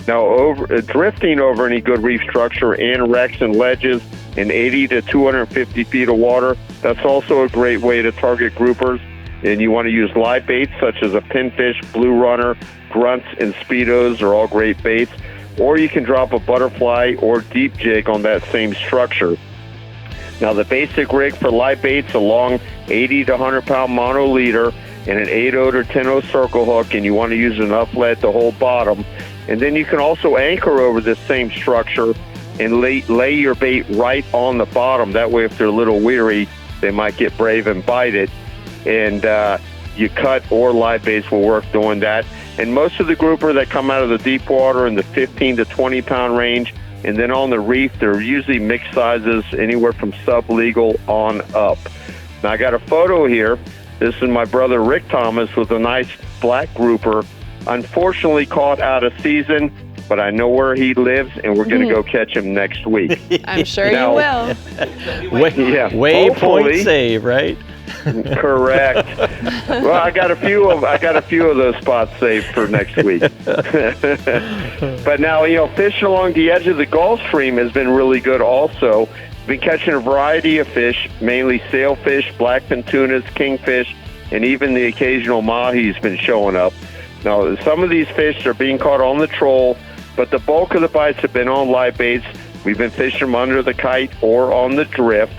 Now, drifting over any good reef structure and wrecks and ledges in 80 to 250 feet of water, that's also a great way to target groupers. And you want to use live baits such as a pinfish, blue runner, grunts, and speedos are all great baits. Or you can drop a butterfly or deep jig on that same structure. Now, the basic rig for live baits, a long 80 to 100-pound mono leader and an 8/0 or 10/0 circle hook, and you want to use enough lead to hold bottom. And then you can also anchor over this same structure and lay your bait right on the bottom. That way, if they're a little weary, they might get brave and bite it. And you cut or live baits will work doing that. And most of the grouper that come out of the deep water in the 15 to 20-pound range, and then on the reef, they're usually mixed sizes, anywhere from sub-legal on up. Now, I got a photo here. This is my brother Rick Thomas with a nice black grouper, unfortunately caught out of season, but I know where he lives, and we're going to go catch him next week. I'm sure you will. Waypoint save, right? Correct. Well, I got a few of those spots saved for next week. But now, fishing along the edge of the Gulf Stream has been really good also. Been catching a variety of fish, mainly sailfish, blackfin tunas, kingfish, and even the occasional mahi's been showing up. Now, some of these fish are being caught on the troll, but the bulk of the bites have been on live baits. We've been fishing them under the kite or on the drift.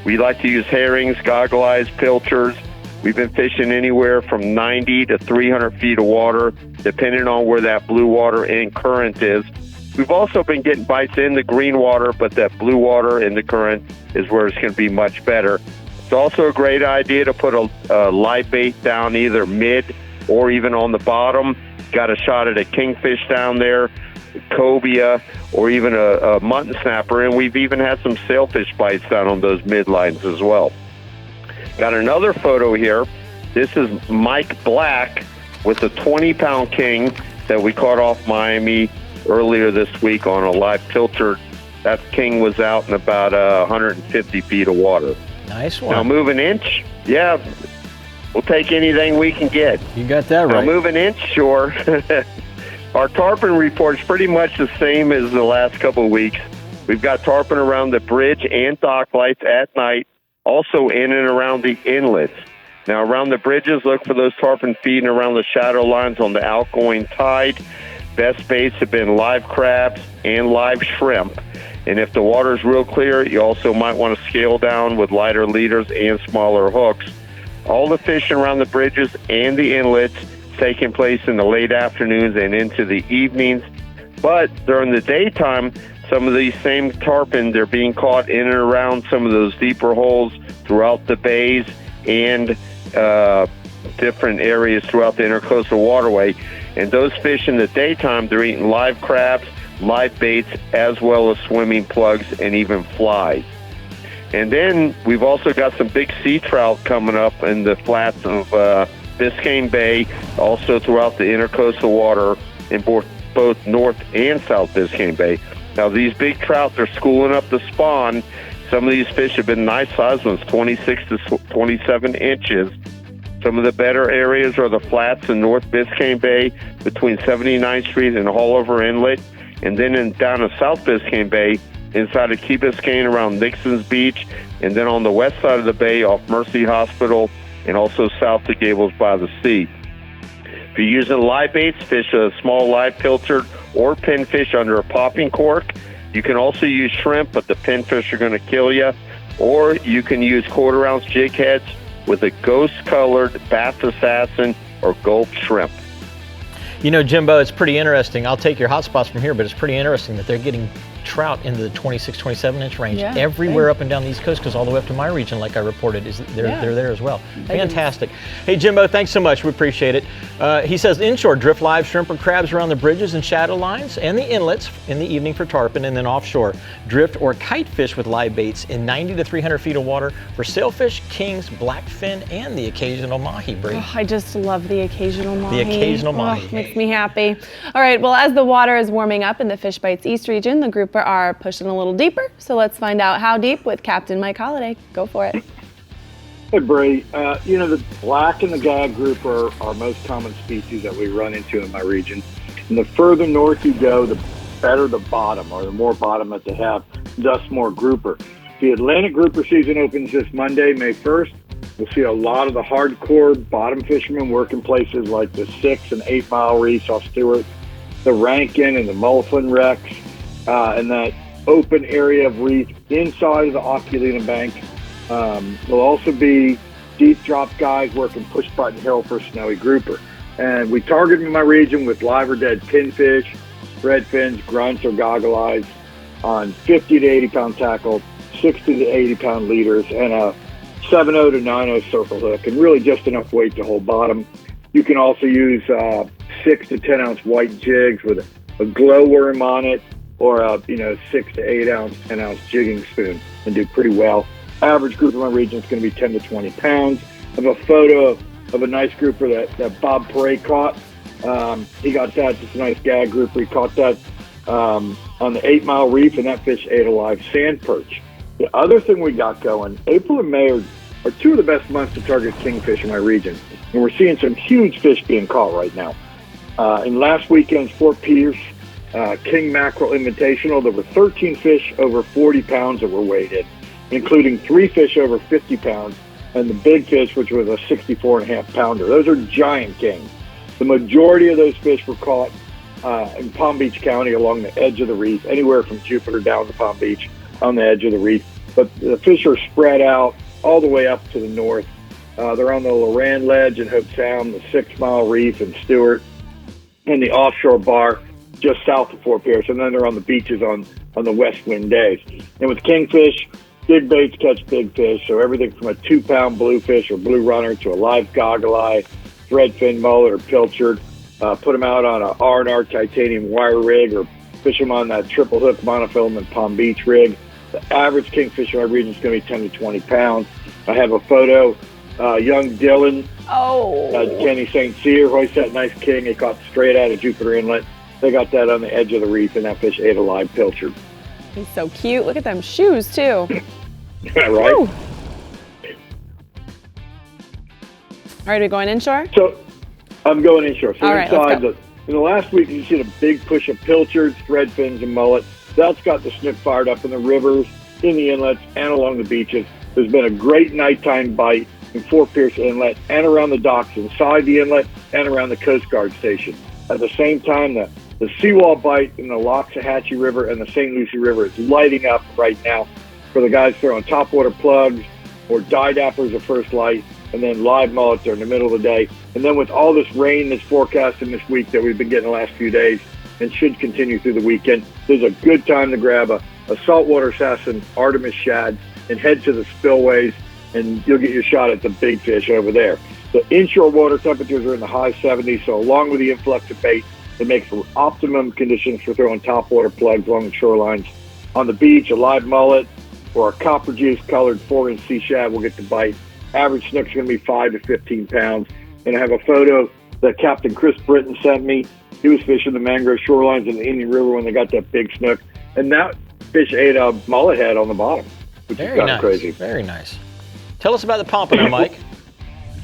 We like to use herrings, goggle eyes, pilchards. We've been fishing anywhere from 90 to 300 feet of water, depending on where that blue water and current is. We've also been getting bites in the green water, but that blue water in the current is where it's going to be much better. It's also a great idea to put a live bait down either mid or even on the bottom. Got a shot at a kingfish down there, cobia, or even a mutton snapper, and we've even had some sailfish bites down on those midlines as well. Got another photo here. This is Mike Black with a 20-pound king that we caught off Miami earlier this week on a live pilchard. That king was out in about 150 feet of water. Nice one. Now, moving inch, we'll take anything we can get. You got that right. Now, moving inshore, our tarpon report's pretty much the same as the last couple of weeks. We've got tarpon around the bridge and dock lights at night, also in and around the inlets. Now, around the bridges, look for those tarpon feeding around the shadow lines on the outgoing tide. Best baits have been live crabs and live shrimp. And if the water's real clear, you also might want to scale down with lighter leaders and smaller hooks. All the fishing around the bridges and the inlets taking place in the late afternoons and into the evenings. But during the daytime, some of these same tarpon, they're being caught in and around some of those deeper holes throughout the bays and different areas throughout the intercoastal waterway. And those fish in the daytime, they're eating live crabs, live baits, as well as swimming plugs and even flies. And then we've also got some big sea trout coming up in the flats of Biscayne Bay, also throughout the intercoastal water in both North and South Biscayne Bay. Now, these big trout, they're schooling up to spawn. Some of these fish have been nice sized ones, 26 to 27 inches. Some of the better areas are the flats in North Biscayne Bay between 79th Street and Haulover Inlet. And then down in South Biscayne Bay, inside of Key Biscayne around Nixon's Beach. And then on the west side of the bay off Mercy Hospital and also south of Gables by the Sea. If you're using live baits, fish a small live pilchard or pinfish under a popping cork. You can also use shrimp, but the pinfish are going to kill you. Or you can use quarter-ounce jig heads with a ghost-colored Bass Assassin or Gulp shrimp. You know, Jimbo, it's pretty interesting. I'll take your hot spots from here, but it's pretty interesting that they're getting trout into the 26, 27-inch range everywhere up and down the East Coast, because all the way up to my region, like I reported, they're there as well. Fantastic. Hey, Jimbo, thanks so much. We appreciate it. He says inshore, drift live shrimp or crabs around the bridges and shadow lines and the inlets in the evening for tarpon, and then offshore, drift or kite fish with live baits in 90 to 300 feet of water for sailfish, kings, blackfin, and the occasional mahi, Brie. Oh, I just love the occasional mahi. The occasional mahi. Makes me happy. All right, well, as the water is warming up in the Fish Bites East region, the grouper are pushing a little deeper. So let's find out how deep with Captain Mike Holliday. Go for it. Hey, Brie. You know, the black and the gag grouper are our most common species that we run into in my region. And the further north you go, the better the bottom, or the more bottom that they have, thus more grouper. The Atlantic grouper season opens this Monday, May 1st. We'll see a lot of the hardcore bottom fishermen working places like the 6 and 8 mile reefs off Stewart, the Rankin and the Mullifin wrecks, and that open area of reef inside of the Oculina Bank. There'll also be deep drop guys working push button hill for snowy grouper. And we target in my region with live or dead pinfish, redfins, grunts, or goggle eyes on 50 to 80 pound tackle, 60 to 80 pound leaders, and a 7.0 to 9.0 circle hook, and really just enough weight to hold bottom. You can also use 6 to 10 ounce white jigs with a glowworm on it, or a 6 to 8 ounce, 10 ounce jigging spoon, and do pretty well. Average grouper in my region is going to be 10 to 20 pounds. I have a photo of a nice grouper that Bob Paray caught. He got that, just a nice gag grouper. He caught that on the 8 mile reef, and that fish ate a live sand perch. The other thing we got going, April and May are two of the best months to target kingfish in my region. And we're seeing some huge fish being caught right now. In last weekend's Fort Pierce King Mackerel Invitational, there were 13 fish over 40 pounds that were weighed in, including 3 fish over 50 pounds, and the big fish, which was a 64.5 pounder. Those are giant kings. The majority of those fish were caught in Palm Beach County along the edge of the reef, anywhere from Jupiter down to Palm Beach on the edge of the reef. But the fish are spread out all the way up to the north. They're on the Loran Ledge in Hope Sound, the 6 mile reef in Stewart, and the offshore bar just south of Fort Pierce, and then they're on the beaches on the west wind days. And with kingfish, big baits catch big fish, so everything from a 2 pound bluefish or blue runner to a live goggle eye, threadfin mullet or pilchard. Put them out on a R&R titanium wire rig, or fish them on that triple hook monofilament Palm Beach rig. The average kingfish in our region is going to be 10 to 20 pounds. I have a photo, young Dylan, Kenny St. Cyr, hoist that nice king. He caught straight out of Jupiter Inlet. They got that on the edge of the reef, and that fish ate a live pilchard. He's so cute. Look at them shoes, too. Right? Woo. All right, are we going inshore? So I'm going inshore. So all right, inside, in the last week, you see a big push of pilchards, threadfins, and mullet. That's got the snook fired up in the rivers, in the inlets, and along the beaches. There's been a great nighttime bite in Fort Pierce Inlet and around the docks inside the inlet and around the Coast Guard station. At the same time, the seawall bite in the Loxahatchee River and the St. Lucie River is lighting up right now for the guys throwing topwater plugs or die-dappers at first light, and then live mullets are in the middle of the day. And then with all this rain that's forecasted this week that we've been getting the last few days and should continue through the weekend, there's a good time to grab a saltwater assassin Artemis shad and head to the spillways, and you'll get your shot at the big fish over there. The inshore water temperatures are in the high 70s, so along with the influx of bait, it makes for optimum conditions for throwing topwater plugs along the shorelines. On the beach, a live mullet or a copper juice colored 4-inch sea shad will get the bite. Average snook's going to be 5 to 15 pounds. And I have a photo that Captain Chris Britton sent me. He was fishing the mangrove shorelines in the Indian River when they got that big snook. And that fish ate a mullet head on the bottom, which is kind of crazy. Very nice. Tell us about the pompano, Mike.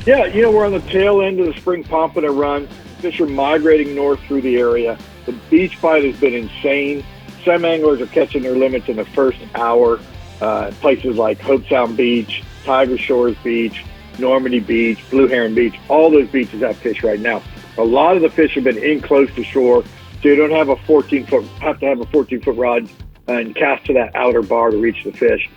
Yeah, we're on the tail end of the spring pompano run. Fish are migrating north through the area. The beach bite has been insane. Some anglers are catching their limits in the first hour. Places like Hope Sound Beach, Tiger Shores Beach, Normandy Beach, Blue Heron Beach, all those beaches have fish right now. A lot of the fish have been in close to shore, so you don't have a 14-foot rod and cast to that outer bar to reach the fish.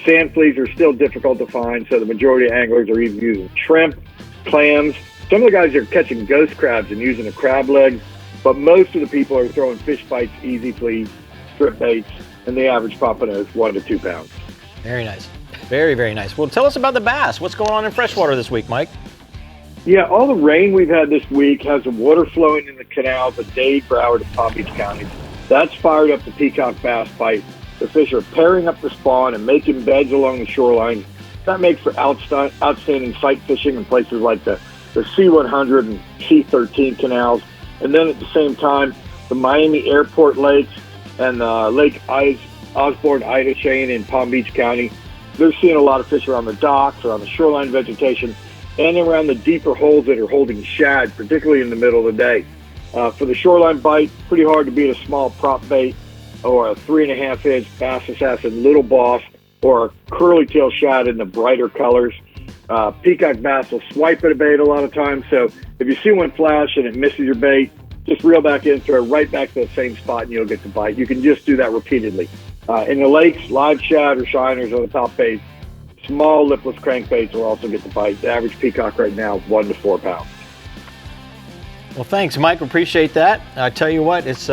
Sand fleas are still difficult to find, so the majority of anglers are either using shrimp, clams. Some of the guys are catching ghost crabs and using a crab leg, but most of the people are throwing fish bites, easy fleas, strip baits, and the average pompano is 1 to 2 pounds. Very nice. Very, very nice. Well, tell us about the bass. What's going on in freshwater this week, Mike? Yeah, all the rain we've had this week has the water flowing in the canals of Dade, Broward, and Palm Beach counties. That's fired up the peacock bass bite. The fish are pairing up the spawn and making beds along the shoreline. That makes for outstanding sight fishing in places like the C100 and C13 canals. And then at the same time, the Miami Airport lakes and Lake Osborne Ida chain in Palm Beach County. They're seeing a lot of fish around the docks, around the shoreline vegetation, and around the deeper holes that are holding shad, particularly in the middle of the day. For the shoreline bite, pretty hard to beat a small prop bait or a 3.5-inch bass assassin little boss or a curly tail shad in the brighter colors. Peacock bass will swipe at a bait a lot of times, so if you see one flash and it misses your bait, just reel back in, throw it right back to the same spot, and you'll get the bite. You can just do that repeatedly. In the lakes, live shad or shiners are the top baits. Small lipless crankbaits will also get the bite. The average peacock right now, 1 to 4 pounds. Well, thanks, Mike. Appreciate that. I tell you what, it's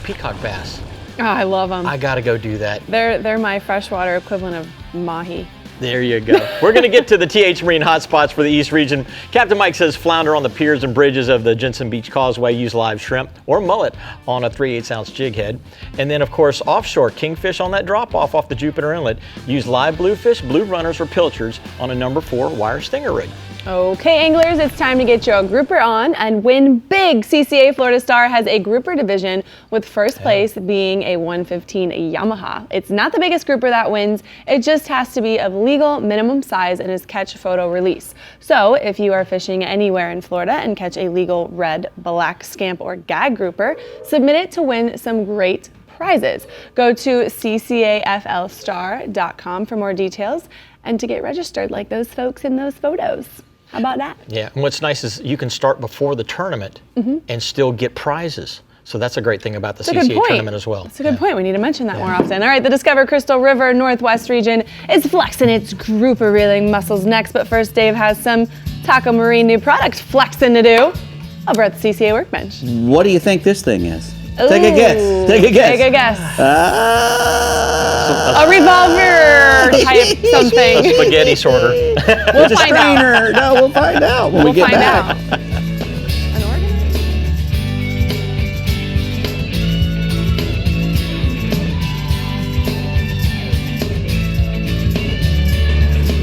peacock bass. Oh, I love them. I gotta go do that. They're my freshwater equivalent of mahi. There you go. We're going to get to the TH Marine hotspots for the East region. Captain Mike says flounder on the piers and bridges of the Jensen Beach Causeway. Use live shrimp or mullet on a 3/8-ounce jig head. And then, of course, offshore, kingfish on that drop-off off the Jupiter Inlet. Use live bluefish, blue runners, or pilchards on a number 4 wire stinger rig. Okay, anglers, it's time to get your grouper on and win big. CCA Florida Star has a grouper division with first place being a 115 Yamaha. It's not the biggest grouper that wins. It just has to be of legal minimum size and is catch photo release. So if you are fishing anywhere in Florida and catch a legal red, black, scamp, or gag grouper, submit it to win some great prizes. Go to ccaflstar.com for more details and to get registered like those folks in those photos. How about that? Yeah, and what's nice is you can start before the tournament and still get prizes. So that's a great thing about the CCA tournament as well. That's a good point. We need to mention that more often. All right, the Discover Crystal River Northwest region is flexing its grouper reeling muscles next. But first, Dave has some Taco Marine new product flexing to do over at the CCA Workbench. What do you think this thing is? Ooh, Take a guess. Take a guess. Take a guess. A revolver type something. A spaghetti sorter. We'll find out. No, we'll find out when we get find back. out. An organizer?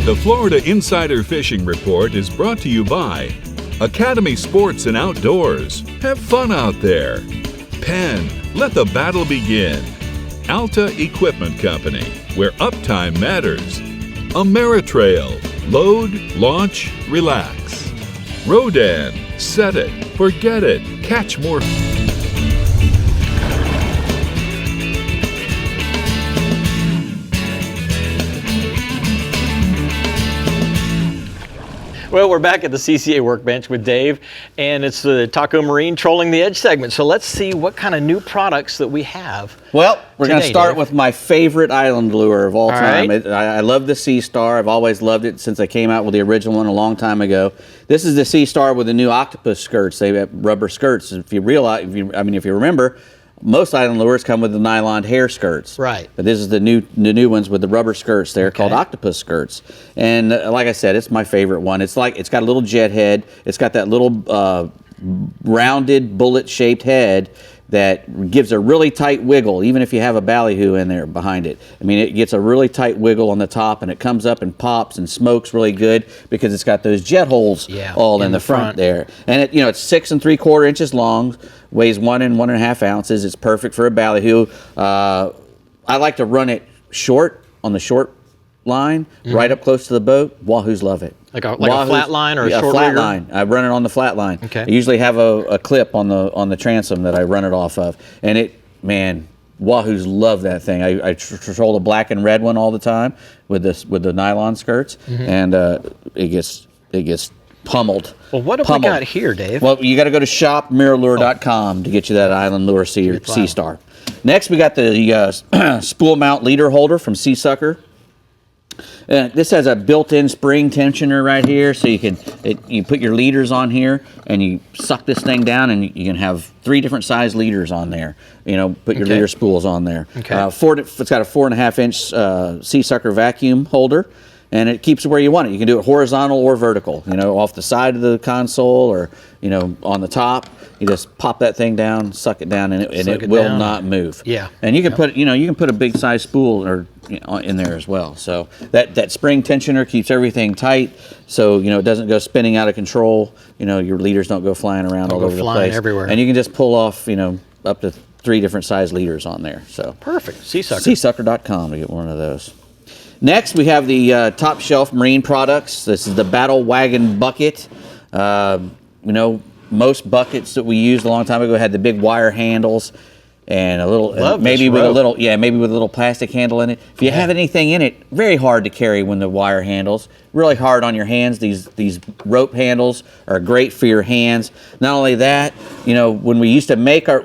The Florida Insider Fishing Report is brought to you by Academy Sports and Outdoors. Have fun out there. Penn, let the battle begin. Alta Equipment Company, where uptime matters. Ameritrail, load, launch, relax. Rodan, set it, forget it, catch more. Well, we're back at the CCA Workbench with Dave, and it's the Taco Marine Trolling the Edge segment. So let's see what kind of new products that we have. Well, we're going to start Dave. with my favorite island lure of all time. right. I love the Sea Star. I've always loved it since I came out with the original one a long time ago. This is the Sea Star with the new octopus skirts. They have rubber skirts. If you realize, if you remember, most island lures come with the nylon hair skirts. Right. But this is the new ones with the rubber skirts. They're called octopus skirts. And like I said, it's my favorite one. It's got a little jet head. It's got that little rounded bullet-shaped head that gives a really tight wiggle, even if you have a ballyhoo in there behind it. I mean, it gets a really tight wiggle on the top, and it comes up and pops and smokes really good because it's got those jet holes all in the front there. And it, it's 6 3/4 inches long, weighs 1 1/2 ounces. It's perfect for a ballyhoo. I like to run it short on the short line, right up close to the boat. Wahoos love it. Like a flat line or a short flat rigger? line. I run it on the flat line. Okay. I usually have a clip on the transom that I run it off of, and Wahoos love that thing. I troll the black and red one all the time with the nylon skirts, and it gets pummeled. Well, what have we got here, Dave? Well, you got to go to shopmirrorlure.com to get you that Island Lure Sea Star. Next, we got the spool mount leader holder from Sea Sucker. This has a built-in spring tensioner right here, so you put your leaders on here and you suck this thing down, and you can have 3 different size leaders on there. Put your leader spools on there. Okay. It's got a 4.5 inch Sea Sucker vacuum holder, and it keeps it where you want it. You can do it horizontal or vertical. Off the side of the console or on the top. You just pop that thing down, suck it down, and it will not move. Yeah. And you can put a big size spool in there as well. So that spring tensioner keeps everything tight, so it doesn't go spinning out of control. Your leaders don't go flying around all over the place. Everywhere. And you can just pull off up to 3 different size leaders on there. So perfect. Seasucker. Seasucker.com to get one of those. Next, we have the top shelf marine products. This is the Battle Wagon bucket. Most buckets that we used a long time ago had the big wire handles and a little, maybe with a little plastic handle in it. If you have anything in it, very hard to carry when the wire handles. Really hard on your hands. These rope handles are great for your hands. Not only that, when we used to make our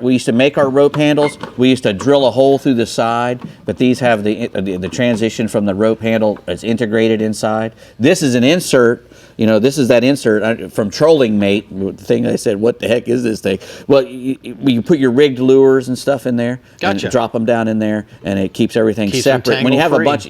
rope handles, we used to drill a hole through the side, but these have the transition from the rope handle that's integrated inside. This is an insert. This is that insert from Trolling Mate, the thing I said, what the heck is this thing? Well, you put your rigged lures and stuff in there, Gotcha. And drop them down in there, and it keeps everything separate. When you have a bunch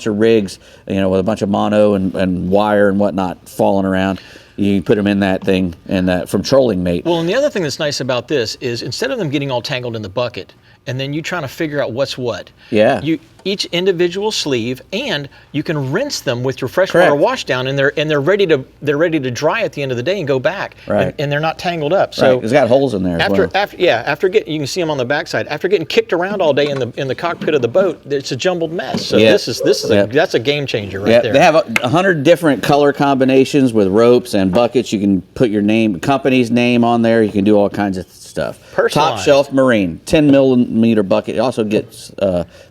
of rigs, with a bunch of mono and wire and whatnot falling around, you can put them in that thing and from Trolling Mate. Well, and the other thing that's nice about this is instead of them getting all tangled in the bucket and then you trying to figure out what's what. Yeah. Each individual sleeve, and you can rinse them with your freshwater wash down, and they're ready to dry at the end of the day and go back. Right. And they're not tangled up. So it's got holes in there. After getting, you can see them on the backside. After getting kicked around all day in the cockpit of the boat, it's a jumbled mess. So that's a game changer right there. They have 100 different color combinations with ropes and buckets. You can put your company's name on there. You can do all kinds of stuff. Personalized. Top shelf marine, 10 millimeter bucket. It also gets.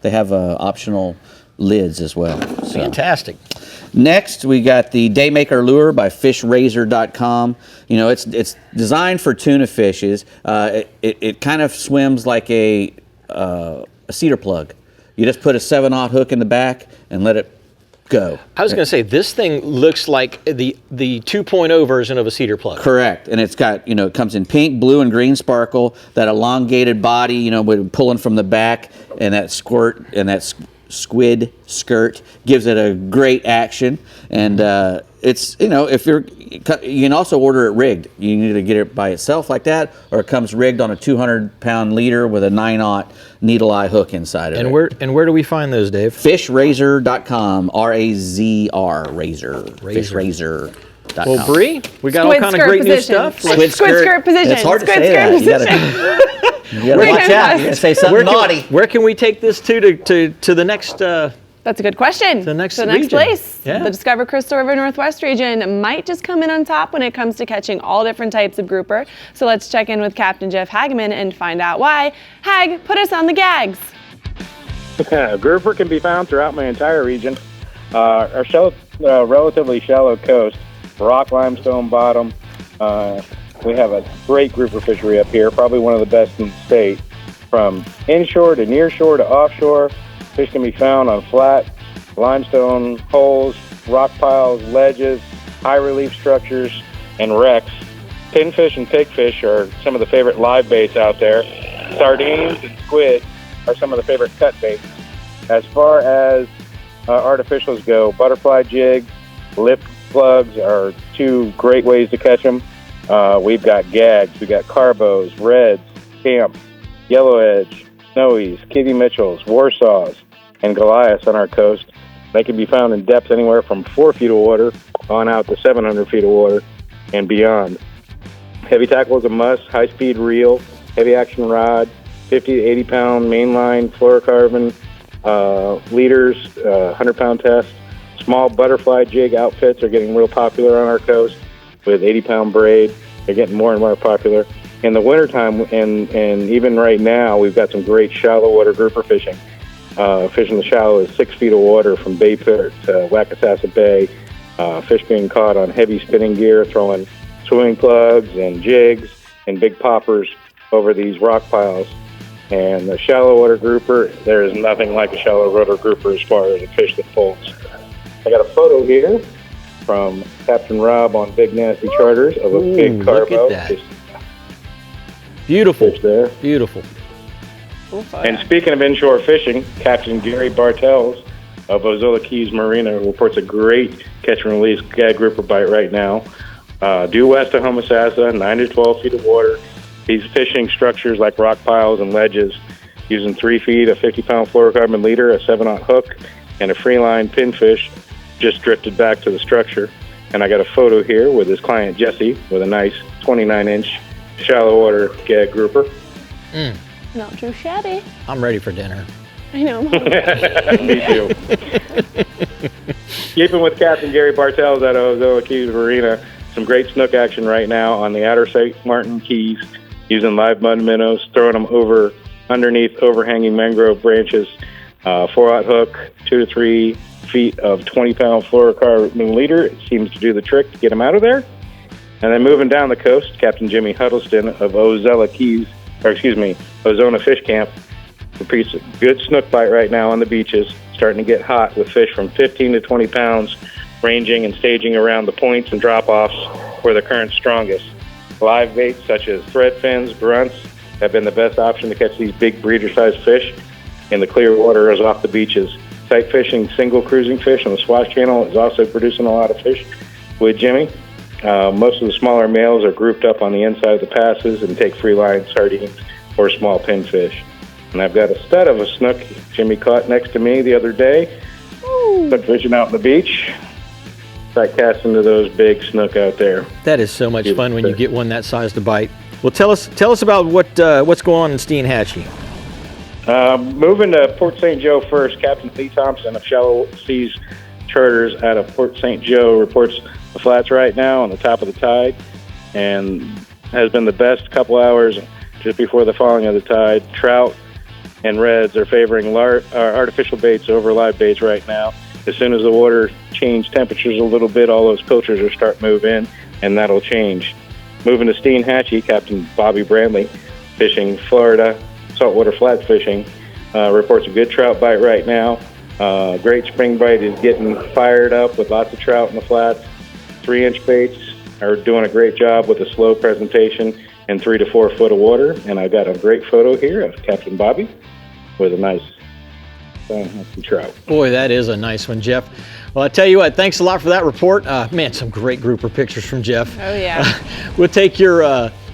They have optional lids as well. So. Fantastic. Next, we got the Daymaker Lure by FishRazor.com. It's designed for tuna fishes. It kind of swims like a cedar plug. You just put a 7/0 hook in the back and let it go. I was going to say, this thing looks like the 2.0 version of a cedar plug. Correct, and it's got, it comes in pink, blue, and green sparkle. That elongated body, with pulling from the back, and that squirt and that squid skirt gives it a great action. And it's, if you can also order it rigged. You can either get it by itself like that, or it comes rigged on a 200-pound leader with a 9/0 needle eye hook inside of it. And where do we find those, Dave? FishRazor.com, R-A-Z-R, razor. FishRazor.com. Well, Brie, we got all kind of great new stuff. Squid skirt position. It's hard to say that. You gotta watch out. You're gonna say something naughty. Where can we take this to the next? That's a good question. The next place. Yeah. The Discover Crystal River Northwest region might just come in on top when it comes to catching all different types of grouper. So let's check in with Captain Jeff Hageman and find out why. Hag, put us on the gags. Grouper can be found throughout my entire region. Our relatively shallow coast, rock limestone bottom. We have a great grouper fishery up here, probably one of the best in the state. From inshore to nearshore to offshore, fish can be found on flat limestone holes, rock piles, ledges, high relief structures, and wrecks. Pinfish and pigfish are some of the favorite live baits out there. Sardines and squid are some of the favorite cut baits. As far as artificials go, butterfly jigs, lip plugs are 2 great ways to catch them. We've got gags, we've got carbos, reds, Capt, yellow edge, snowies, kitty mitchells, warsaws, and Goliaths on our coast. They can be found in depths anywhere from 4 feet of water on out to 700 feet of water and beyond. Heavy tackle is a must, high-speed reel, heavy action rod, 50 to 80-pound mainline fluorocarbon leaders, 100-pound test. Small butterfly jig outfits are getting real popular on our coast with 80-pound braid. They're getting more and more popular. In the wintertime, and even right now, we've got some great shallow water grouper fishing. Fishing the shallow is 6 feet of water from Bay Pit to Wackasassa Bay. Fish being caught on heavy spinning gear, throwing swimming plugs and jigs and big poppers over these rock piles. And the shallow water grouper, there is nothing like a shallow water grouper as far as a fish that folds. I got a photo here from Captain Rob on Big Nasty Charters of a big carbo. Look at that. Beautiful. Fish there. Beautiful. And speaking of inshore fishing, Captain Gary Bartels of Ozilla Keys Marina reports a great catch and release gag grouper bite right now. Due west of Homosassa, 9 to 12 feet of water. He's fishing structures like rock piles and ledges using 3 feet, a 50-pound fluorocarbon leader, a 7/0 hook, and a free line pinfish just drifted back to the structure. And I got a photo here with his client Jesse with a nice 29-inch shallow water gag grouper. Not too shabby. I'm ready for dinner. I know. Me too. Keeping with Captain Gary Bartels out of Ozilla Keys Marina, some great snook action right now on the outer St. Martin Keys using live mud minnows, throwing them over underneath overhanging mangrove branches, 4/0 hook, 2 to 3 feet of 20-pound fluorocarbon leader. It seems to do the trick to get them out of there. And then moving down the coast, Captain Jimmy Huddleston of Ozilla Ozona Fish Camp repeats a good snook bite right now on the beaches, starting to get hot with fish from 15 to 20 pounds, ranging and staging around the points and drop-offs where the current's strongest. Live baits such as thread fins, grunts have been the best option to catch these big breeder-sized fish in the clear waters off the beaches. Sight fishing single cruising fish on the Swash Channel is also producing a lot of fish with Jimmy. Most of the smaller males are grouped up on the inside of the passes and take free line sardines or small pinfish. And I've got a stud of a snook Jimmy caught next to me the other day. Snook fishing out on the beach. Start casting to those big snook out there. That is so much fun when you get one that size to bite. Well, tell us about what's going on in Steinhatchee. Moving to Port St. Joe first, Captain Lee Thompson of Shallow Seas Charters out of Port St. Joe reports the flats right now on the top of the tide, and has been the best couple hours just before the falling of the tide. Trout and reds are favoring artificial baits over live baits right now. As soon as the water changes temperatures a little bit, all those pilchers will start move in, and that'll change. Moving to Steinhatchee, Captain Bobby Brandley, fishing Florida saltwater flat fishing, reports a good trout bite right now. Great spring bite is getting fired up with lots of trout in the flats. 3-inch baits are doing a great job with a slow presentation and 3 to 4 foot of water. And I've got a great photo here of Captain Bobby with a nice trout. Boy, that is a nice one, Jeff. Well, I tell you what, thanks a lot for that report. Man, some great grouper pictures from Jeff. Oh, yeah. We'll take your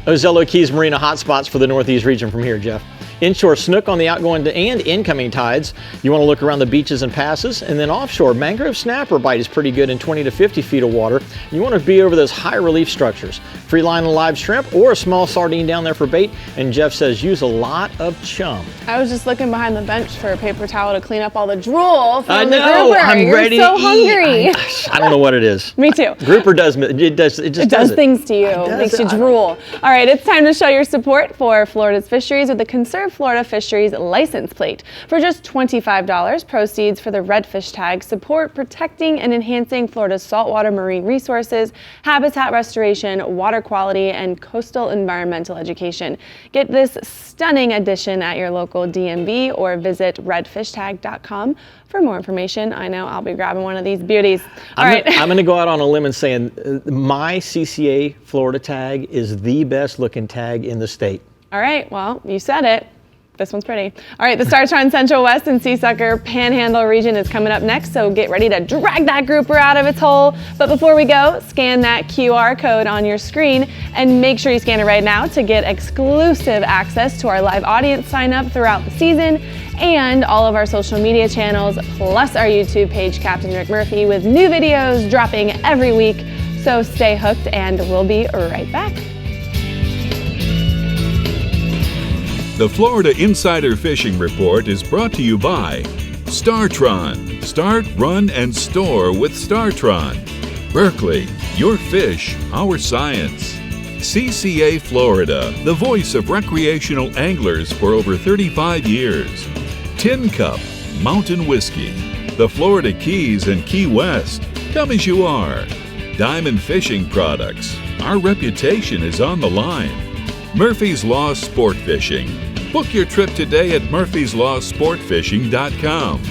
Ozilla Keys Marina hotspots for the Northeast region from here, Jeff. Inshore snook on the outgoing and incoming tides. You want to look around the beaches and passes. And then offshore, mangrove snapper bite is pretty good in 20 to 50 feet of water. You want to be over those high relief structures. Free line and live shrimp or a small sardine down there for bait. And Jeff says use a lot of chum. I was just looking behind the bench for a paper towel to clean up all the drool from the know, grouper. I'm ready You're so to hungry. eat. I don't know what it is. Me too. Grouper does it just does things to you. It makes you drool. All right, it's time to show your support for Florida's fisheries with the Conserve Florida Fisheries license plate. For just $25, proceeds for the redfish tag support protecting and enhancing Florida's saltwater marine resources, habitat restoration, water quality, and coastal environmental education. Get this stunning addition at your local DMV or visit redfishtag.com for more information. I know I'll be grabbing one of these beauties. I'm going to go out on a limb and saying my CCA Florida tag is the best looking tag in the state. All right, well, you said it. This one's pretty. All right, the Startron Central West and Seasucker Panhandle region is coming up next, so get ready to drag that grouper out of its hole. But before we go, scan that QR code on your screen and make sure you scan it right now to get exclusive access to our live audience sign up throughout the season and all of our social media channels, plus our YouTube page, Captain Rick Murphy, with new videos dropping every week. So stay hooked and we'll be right back. The Florida Insider Fishing Report is brought to you by Startron. Start, run, and store with Startron. Berkeley, your fish, our science. CCA Florida, the voice of recreational anglers for over 35 years. Tin Cup, Mountain Whiskey. The Florida Keys and Key West. Come as you are. Diamond Fishing Products. Our reputation is on the line. Murphy's Law Sport Fishing. Book your trip today at murphyslawsportfishing.com.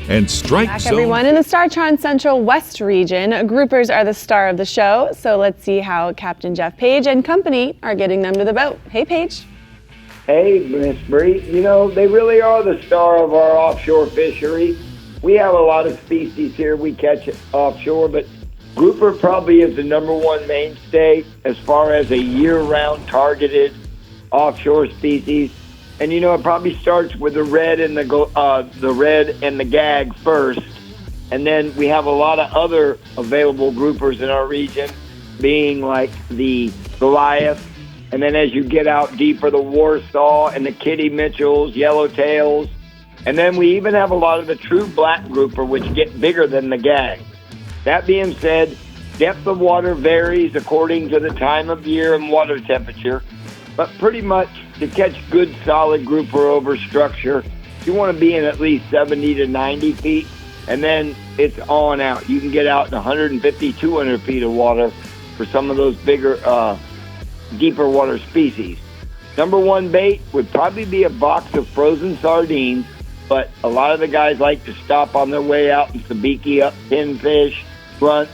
And Strike Back Zone. everyone in the Startron Central West region. Groupers are the star of the show, so let's see how Captain Jeff Page and company are getting them to the boat. Hey, Page. Hey, Miss Brie. You know, they really are the star of our offshore fishery. We have a lot of species here we catch offshore, but grouper probably is the #1 mainstay as far as a year-round targeted offshore species. And you know, it probably starts with the red and the red and the gag first, and then we have a lot of other available groupers in our region, being like the Goliath, and then as you get out deeper, the Warsaw and the Kitty Mitchells, Yellowtails, and then we even have a lot of the true black grouper, which get bigger than the gag. That being said, depth of water varies according to the time of year and water temperature, but pretty much to catch good solid grouper over structure, you want to be in at least 70 to 90 feet, and then it's on out. You can get out in 150, 200 feet of water for some of those bigger, deeper water species. #1 bait would probably be a box of frozen sardines, but a lot of the guys like to stop on their way out and sabiki up pinfish, grunts,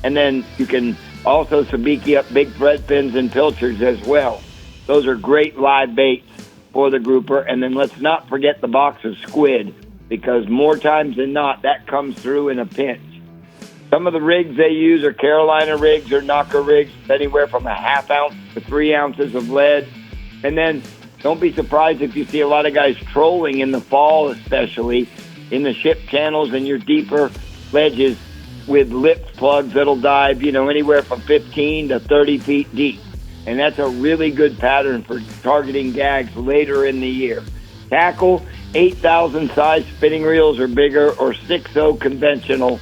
and then you can also sabiki up big threadfins and pilchards as well. Those are great live baits for the grouper. And then let's not forget the box of squid, because more times than not, that comes through in a pinch. Some of the rigs they use are Carolina rigs or knocker rigs, anywhere from a 1/2 ounce to 3 ounces of lead. And then don't be surprised if you see a lot of guys trolling in the fall, especially in the ship channels and your deeper ledges with lip plugs that'll dive, you know, anywhere from 15 to 30 feet deep. And that's a really good pattern for targeting gags later in the year. Tackle, 8,000 size spinning reels or bigger, or 6.0 conventional,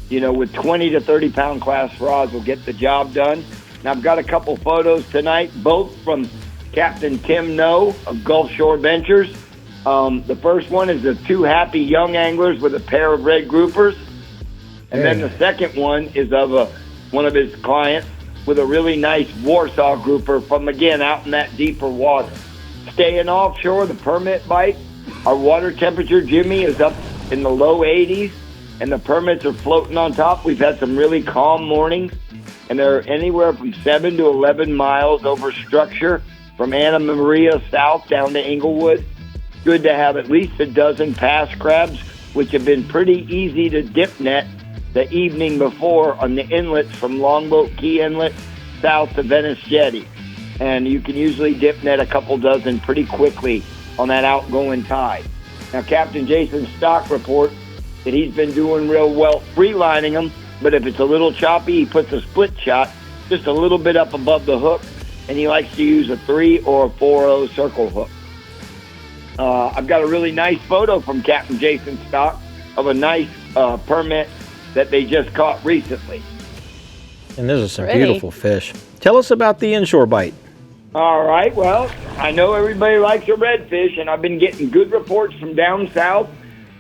you know, with 20 to 30 pound class rods will get the job done. And I've got a couple photos tonight, both from Captain Tim Noe of Gulf Shore Ventures. The first one is of 2 happy young anglers with a pair of red groupers. And then the second one is of one of his clients with a really nice Warsaw grouper from, again, out in that deeper water. Staying offshore, the permit bite, our water temperature, Jimmy, is up in the low 80s, and the permits are floating on top. We've had some really calm mornings, and they're anywhere from 7 to 11 miles over structure from Anna Maria south down to Inglewood. Good to have at least a dozen pass crabs, which have been pretty easy to dip net the evening before on the inlets from Longboat Key Inlet south to Venice Jetty. And you can usually dip net a couple dozen pretty quickly on that outgoing tide. Now, Captain Jason Stock reports that he's been doing real well freelining them, but if it's a little choppy, he puts a split shot just a little bit up above the hook, and he likes to use a 3 or a 4.0 circle hook. I've got a really nice photo from Captain Jason Stock of a nice permit that they just caught recently. And those are some Pretty. beautiful fish. Tell us about the inshore bite. All right, well, I know everybody likes a redfish, and I've been getting good reports from down south.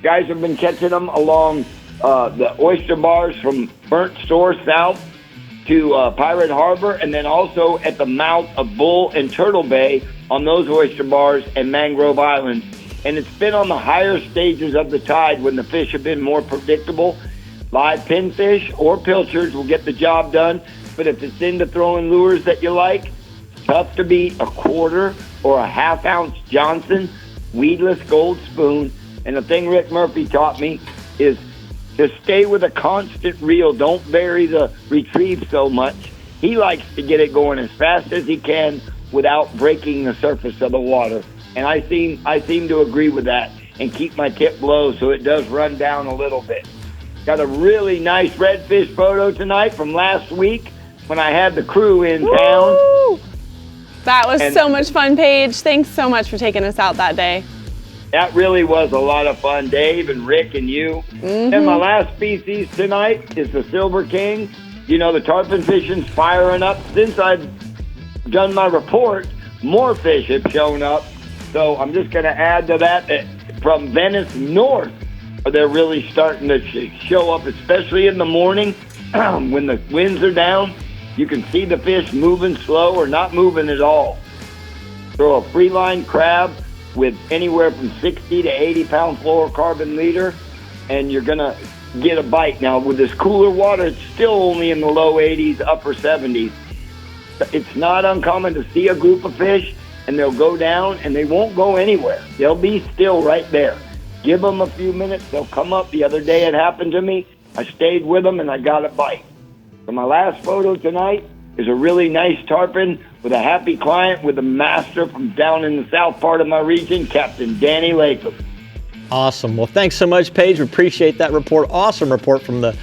Guys have been catching them along the oyster bars from Burnt Store south to Pirate Harbor, and then also at the mouth of Bull and Turtle Bay on those oyster bars and Mangrove Islands. And it's been on the higher stages of the tide when the fish have been more predictable. Live pinfish or pilchards will get the job done, but if it's into throwing lures that you like, tough to beat a 1/4 or a 1/2 ounce Johnson weedless gold spoon. And the thing Rick Murphy taught me is to stay with a constant reel. Don't vary the retrieve so much. He likes to get it going as fast as he can without breaking the surface of the water. And I seem to agree with that and keep my tip low so it does run down a little bit. Got a really nice redfish photo tonight from last week when I had the crew in town. That was so much fun, Paige. Thanks so much for taking us out that day. That really was a lot of fun, Dave and Rick and you. And my last species tonight is the Silver King. You know, the tarpon fishing's firing up. Since I've done my report, more fish have shown up. So I'm just going to add to that from Venice north, they're really starting to show up, especially in the morning when the winds are down. You can see the fish moving slow or not moving at all. Throw a free line crab with anywhere from 60 to 80 pound fluorocarbon leader, and you're going to get a bite. Now, with this cooler water, it's still only in the low 80s, upper 70s. It's not uncommon to see a group of fish, and they'll go down, and they won't go anywhere. They'll be still right there. Give them a few minutes, they'll come up. The other day it happened to me. I stayed with them, and I got a bite. So my last photo tonight is a really nice tarpon with a happy client with a master from down in the south part of my region, Captain Danny Latham. Awesome. Well, thanks so much, Paige. We appreciate that report. Awesome report from the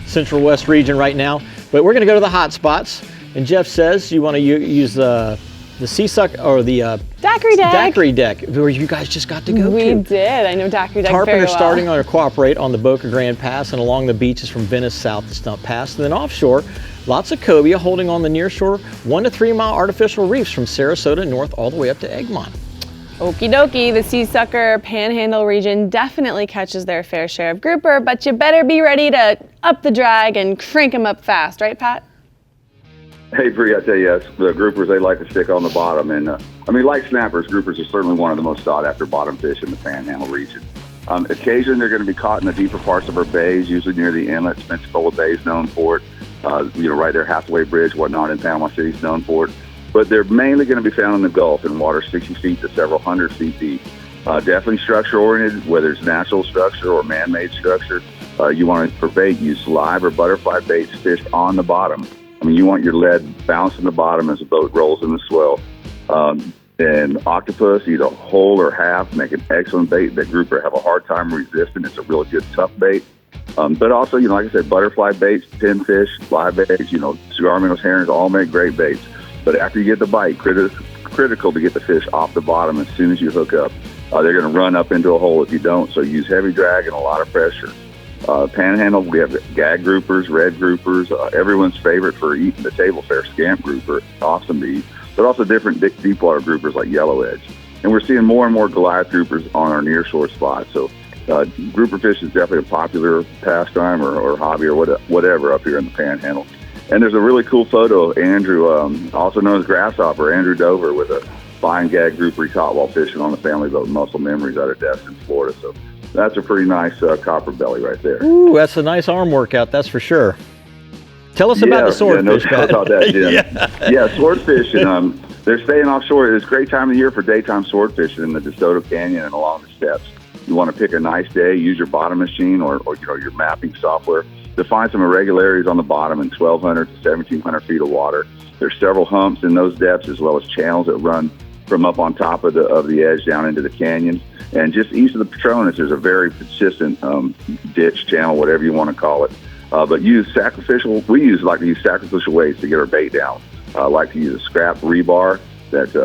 Central West region right now. But we're going to go to the hot spots. And Jeff says you want to use the sea suck or the daiquiri deck, where you guys just got to go to. We did. I know daiquiri deck Tarpon very are well. starting to cooperate on the Boca Grande Pass and along the beaches from Venice south to Stump Pass. And then offshore, lots of cobia holding on the nearshore 1 to 3 mile artificial reefs from Sarasota north all the way up to Egmont. Okie dokie, the sea sucker panhandle region definitely catches their fair share of grouper, but you better be ready to up the drag and crank them up fast, right, Pat? Hey, Brie, I tell you, the groupers, they like to stick on the bottom. And, like snappers, groupers are certainly one of the most sought-after bottom fish in the Panhandle region. Occasionally, they're going to be caught in the deeper parts of our bays, usually near the inlets. Pensacola Bay is known for it. Right there, Hathaway Bridge, whatnot, in Panama City is known for it. But they're mainly going to be found in the Gulf in water 60 feet to several hundred feet deep. Definitely structure-oriented, whether it's natural structure or man-made structure. You want to, for bait, use live or butterfly baits fished on the bottom. You want your lead bouncing the bottom as the boat rolls in the swell. And octopus, either whole or half, make an excellent bait that grouper have a hard time resisting. It's a really good tough bait. But also, like I said, butterfly baits, pinfish, live baits, cigar minnows, herons, all make great baits. But after you get the bite, critical to get the fish off the bottom as soon as you hook up. They're going to run up into a hole if you don't, so use heavy drag and a lot of pressure. Panhandle, we have gag groupers, red groupers, everyone's favorite for eating the table fare, scamp grouper, awesome to eat, but also different deep water groupers like yellow edge. And we're seeing more and more Goliath groupers on our nearshore spots. So grouper fish is definitely a popular pastime or hobby or whatever up here in the Panhandle. And there's a really cool photo of Andrew, also known as Grasshopper, Andrew Dover, with a fine gag grouper he caught while fishing on the family boat Muscle Memories out of Destin, Florida. So that's a pretty nice copper belly right there. Ooh, that's a nice arm workout, that's for sure. Tell us about the swordfish, Pat. About that, Jim. Swordfish, and they're staying offshore. It's a great time of year for daytime swordfish in the DeSoto Canyon and along the steps. You want to pick a nice day, use your bottom machine or your mapping software to find some irregularities on the bottom in 1,200 to 1,700 feet of water. There's several humps in those depths as well as channels that run from up on top of the edge down into the canyon. And just east of the Petronas, there's a very consistent ditch, channel, whatever you want to call it. But we like to use sacrificial weights to get our bait down. I like to use a scrap rebar that's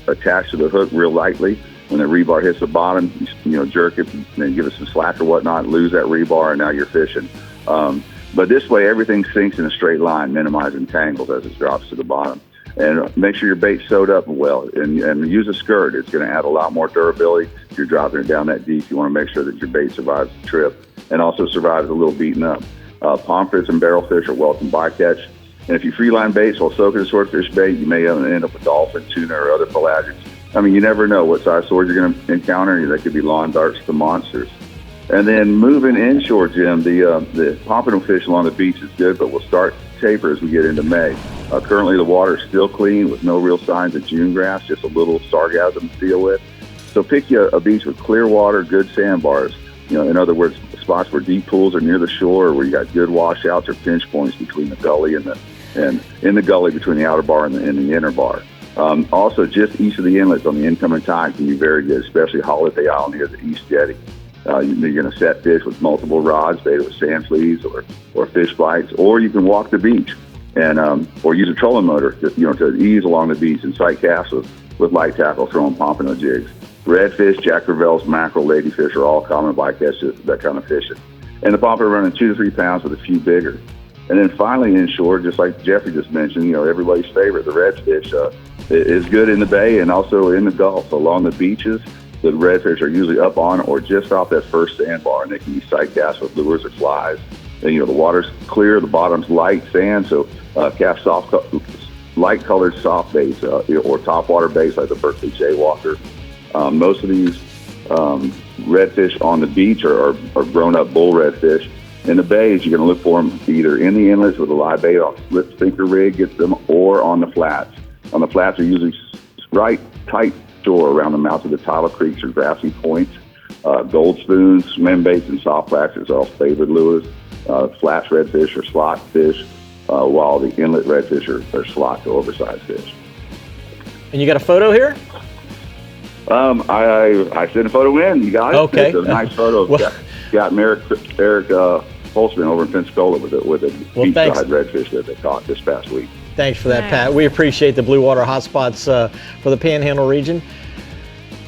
attached to the hook real lightly. When the rebar hits the bottom, you jerk it, and then give it some slack or whatnot, lose that rebar, and now you're fishing. But this way, everything sinks in a straight line, minimizing tangles as it drops to the bottom. And make sure your bait's sewed up well, and use a skirt. It's going to add a lot more durability. If you're dropping it down that deep, you want to make sure that your bait survives the trip and also survives a little beaten up. Pomfrets and barrelfish are welcome bycatch. And if you freeline baits while soaking a swordfish bait, you may end up with dolphin, tuna, or other pelagics. You never know what size sword you're going to encounter. They could be lawn darts to monsters. And then moving inshore, Jim, the pompano fish along the beach is good, but we'll start to taper as we get into May. Currently, the water is still clean with no real signs of June grass, just a little sargassum to deal with. So pick you a beach with clear water, good sandbars. In other words, spots where deep pools are near the shore, or where you got good washouts or pinch points between the gully and in the gully between the outer bar and the inner bar. Also, just east of the inlets on the incoming tide can be very good, especially Holiday Island near the East Jetty. You're going to set fish with multiple rods, bait with sand fleas or fish bites, or you can walk the beach and or use a trolling motor to ease along the beach and sight casts with light tackle, throwing pompano jigs. Redfish, Jack Crevalle's, mackerel, ladyfish are all common bycatch that kind of fishing. And the pompano running 2 to 3 pounds with a few bigger. And then finally inshore, just like Jeffrey just mentioned, everybody's favorite, the redfish is good in the bay and also in the Gulf. So along the beaches, the redfish are usually up on or just off that first sandbar, and they can be sight cast with lures or flies. And, the water's clear, the bottom's light sand, so cast light-colored soft baits or topwater baits like the Berkeley Jaywalker. Most of these redfish on the beach are grown-up bull redfish. In the bays, you're going to look for them either in the inlets with a live bait on slip sinker rig, gets them, or on the flats. On the flats are usually right tight shore around the mouths of the tidal creeks or grassy points. Gold spoons, swim baits, and soft plastics are all favored lures. Flats redfish or slot fish, while the inlet redfish are slot to oversized fish. And you got a photo here? I sent a photo in. You got it? Okay. It's a nice photo. Got Eric Sportsman over in Pensacola with a beachside redfish that they caught this past week. Thanks for that, Pat. We appreciate the blue water hotspots for the Panhandle region.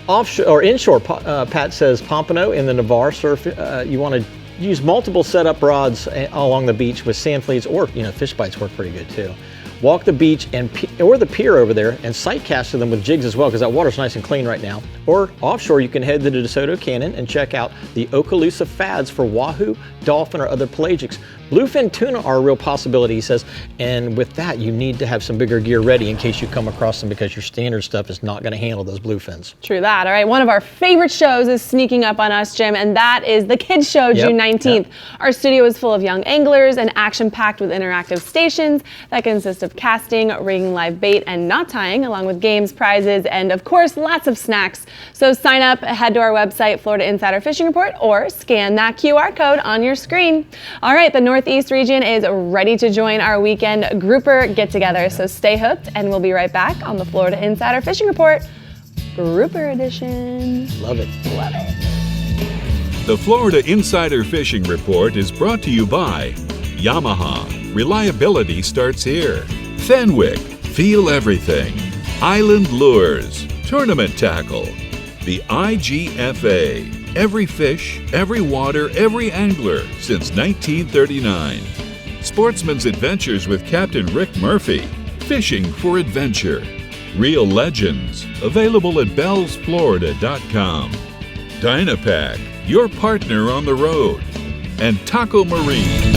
Offshore or inshore, Pat says pompano in the Navarre surf. You want to use multiple setup rods along the beach with sand fleas, or fish bites work pretty good too. Walk the beach or the pier over there and sight cast to them with jigs as well, because that water's nice and clean right now. Or offshore, you can head to the DeSoto Canyon and check out the Okaloosa fads for wahoo, dolphin, or other pelagics. Bluefin tuna are a real possibility, he says, and with that, you need to have some bigger gear ready in case you come across them, because your standard stuff is not going to handle those bluefins. True that. All right, one of our favorite shows is sneaking up on us, Jim, and that is the Kids Show, June 19th. Our studio is full of young anglers and action-packed with interactive stations that consist of casting, rigging live bait, and knot tying, along with games, prizes, and of course, lots of snacks. So sign up, head to our website, Florida Insider Fishing Report, or scan that QR code on your screen. All right, the Northeast region is ready to join our weekend grouper get-together, so stay hooked, and we'll be right back on the Florida Insider Fishing Report, Grouper Edition. Love it. Love it. The Florida Insider Fishing Report is brought to you by Yamaha. Reliability starts here. Fenwick. Feel everything. Island Lures. Tournament Tackle. The IGFA. Every fish, every water, every angler since 1939. Sportsman's Adventures with Captain Rick Murphy. Fishing for adventure. Real Legends. Available at bellsflorida.com. Dynapack. Your partner on the road. And Taco Marine.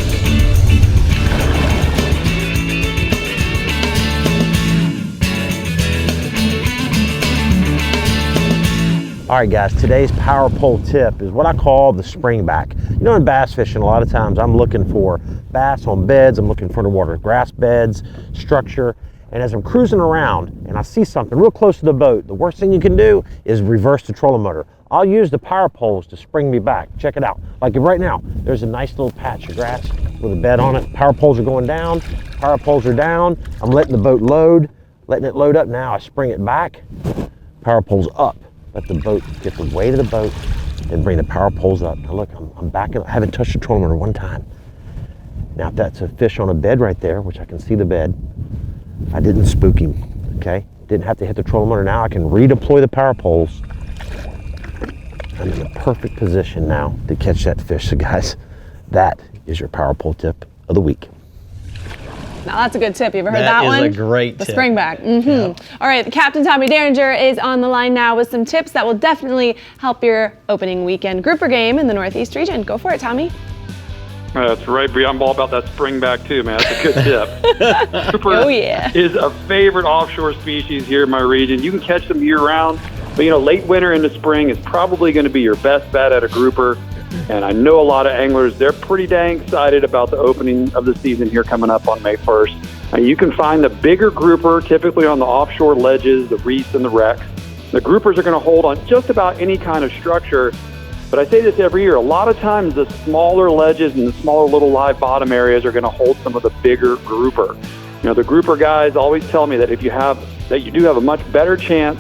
All right, guys, today's power pole tip is what I call the springback. In bass fishing, a lot of times I'm looking for bass on beds, I'm looking for underwater grass beds, structure, and as I'm cruising around and I see something real close to the boat, the worst thing you can do is reverse the trolling motor. I'll use the power poles to spring me back. Check it out. Like right now, there's a nice little patch of grass with a bed on it. Power poles are going down, power poles are down. I'm letting the boat load, letting it load up. Now I spring it back, power poles up. Let the boat get the weight of the boat and bring the power poles up. Now look, I'm back. I haven't touched the trolling motor one time. Now if that's a fish on a bed right there, which I can see the bed, I didn't spook him, okay? Didn't have to hit the trolling motor. Now I can redeploy the power poles. I'm in the perfect position now to catch that fish. So guys, that is your power pole tip of the week. Now that's a good tip. You ever heard that one? That is a great tip. The springback. Yep. All right, Captain Tommy Derringer is on the line now with some tips that will definitely help your opening weekend grouper game in the Northeast region. Go for it, Tommy. That's right, Brie. I'm all about that springback too, man. That's a good tip. Grouper is a favorite offshore species here in my region. You can catch them year-round, but late winter into spring is probably going to be your best bet at a grouper. And I know a lot of anglers, they're pretty dang excited about the opening of the season here coming up on May 1st. And you can find the bigger grouper typically on the offshore ledges, the reefs, and the wrecks. The groupers are going to hold on just about any kind of structure. But I say this every year, a lot of times the smaller ledges and the smaller little live bottom areas are going to hold some of the bigger grouper. The grouper guys always tell me that you do have a much better chance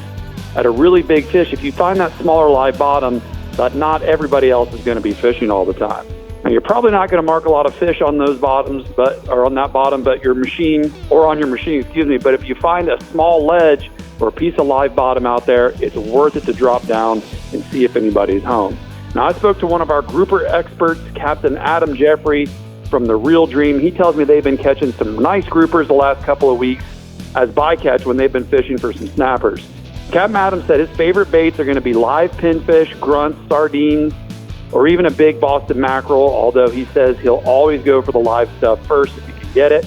at a really big fish if you find that smaller live bottom that not everybody else is going to be fishing all the time. Now, you're probably not going to mark a lot of fish on those bottoms, or on that bottom, but your machine, but if you find a small ledge or a piece of live bottom out there, it's worth it to drop down and see if anybody's home. Now, I spoke to one of our grouper experts, Captain Adam Jeffrey from the Real Dream. He tells me they've been catching some nice groupers the last couple of weeks as bycatch when they've been fishing for some snappers. Captain Adam said his favorite baits are going to be live pinfish, grunts, sardines, or even a big Boston mackerel, although he says he'll always go for the live stuff first if he can get it.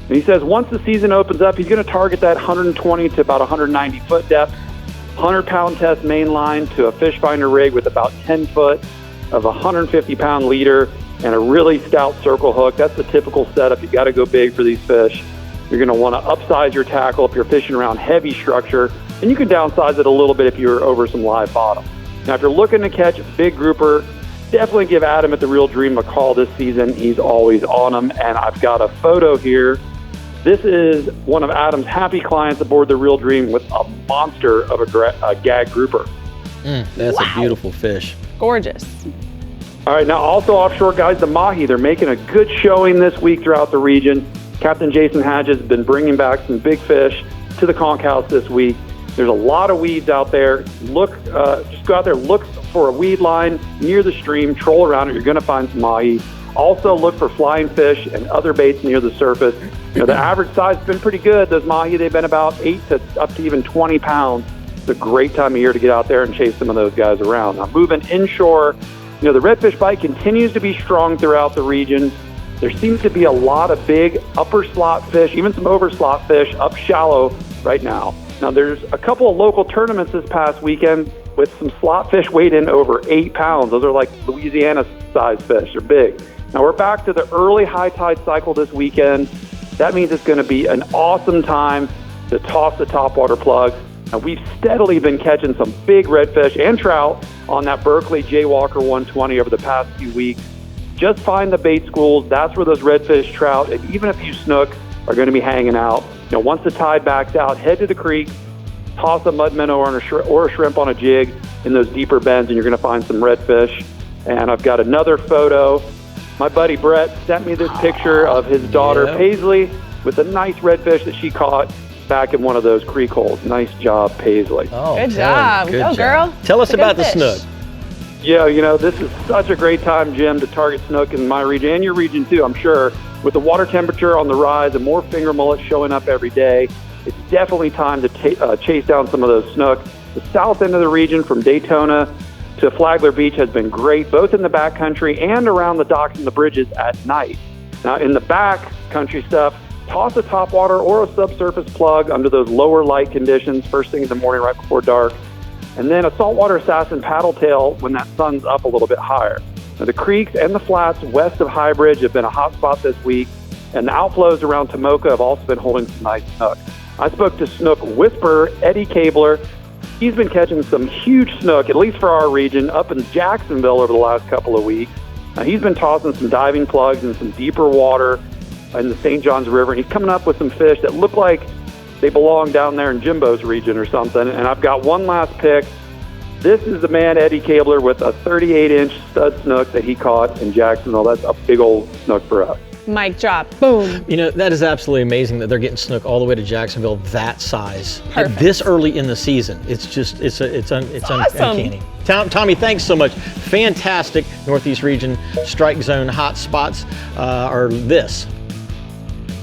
And he says once the season opens up, he's going to target that 120 to about 190 foot depth, 100-pound test main line to a fish finder rig with about 10 foot of a 150-pound leader and a really stout circle hook. That's the typical setup. You got to go big for these fish. You're going to want to upsize your tackle if you're fishing around heavy structure, and you can downsize it a little bit if you're over some live bottom. Now, if you're looking to catch a big grouper, definitely give Adam at the Real Dream a call this season. He's always on them, and I've got a photo here. This is one of Adam's happy clients aboard the Real Dream with a monster of a gag grouper. That's a beautiful fish. Gorgeous. All right, now also offshore, guys, the mahi, they're making a good showing this week throughout the region. Captain Jason Hatch has been bringing back some big fish to the conch house this week. There's a lot of weeds out there. Just go out there, look for a weed line near the stream, troll around it. You're going to find some mahi. Also look for flying fish and other baits near the surface. The average size has been pretty good. Those mahi, they've been about 8 to up to even 20 pounds. It's a great time of year to get out there and chase some of those guys around. Now, moving inshore, the redfish bite continues to be strong throughout the region. There seems to be a lot of big upper slot fish, even some over slot fish up shallow right now. Now, there's a couple of local tournaments this past weekend with some slot fish weighed in over 8 pounds. Those are like Louisiana-sized fish. They're big. Now, we're back to the early high tide cycle this weekend. That means it's going to be an awesome time to toss the topwater plugs. Now, we've steadily been catching some big redfish and trout on that Berkeley Jaywalker 120 over the past few weeks. Just find the bait schools. That's where those redfish, trout, and even a few snook are going to be hanging out. Once the tide backs out, head to the creek, toss a mud minnow or a shrimp on a jig in those deeper bends, and you're going to find some redfish. And I've got another photo. My buddy Brett sent me this picture of his daughter Paisley with a nice redfish that she caught back in one of those creek holes. Nice job, Paisley. Oh, good job. Go, girl. Tell us about the snook. Yeah, this is such a great time, Jim, to target snook in my region and your region too, I'm sure. With the water temperature on the rise and more finger mullets showing up every day, it's definitely time to chase down some of those snook. The south end of the region from Daytona to Flagler Beach has been great, both in the backcountry and around the docks and the bridges at night. Now, in the backcountry stuff, toss a topwater or a subsurface plug under those lower light conditions first thing in the morning right before dark, and then a saltwater assassin paddle tail when that sun's up a little bit higher. Now, the creeks and the flats west of High Bridge have been a hot spot this week, and the outflows around Tomoka have also been holding some nice snook. I spoke to snook whisperer Eddie Cabler. He's been catching some huge snook, at least for our region, up in Jacksonville over the last couple of weeks. Now, he's been tossing some diving plugs in some deeper water in the St. Johns River, and he's coming up with some fish that look like they belong down there in Jimbo's region or something. And I've got one last pick. This is the man, Eddie Cabler, with a 38-inch stud snook that he caught in Jacksonville. That's a big old snook for us. Mic drop. Boom. That is absolutely amazing that they're getting snook all the way to Jacksonville that size at this early in the season. It's just, it's awesome. Uncanny. Tommy, thanks so much. Fantastic Northeast region strike zone hot spots are this.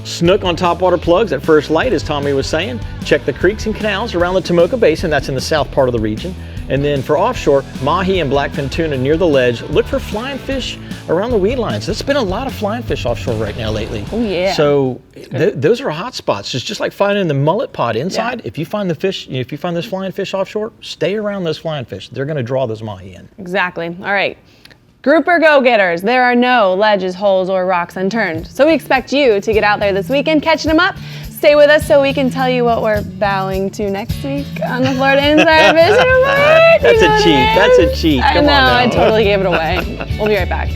Snook on topwater plugs at first light, as Tommy was saying. Check the creeks and canals around the Tomoka Basin. That's in the south part of the region. And then for offshore, mahi and blackfin tuna near the ledge. Look for flying fish around the weed lines. There's been a lot of flying fish offshore right now lately. Oh, yeah. So those are hot spots. It's just like finding the mullet pod inside. Yeah. If you find the fish, if you find those flying fish offshore, stay around those flying fish. They're going to draw those mahi in. Exactly. All right. Grouper go-getters, there are no ledges, holes, or rocks unturned. So we expect you to get out there this weekend, catching them up. Stay with us so we can tell you what we're bowing to next week on the Florida Insider Fishing Report. That's a cheat. That's a cheat. I Come know, on now. I totally gave it away. We'll be right back.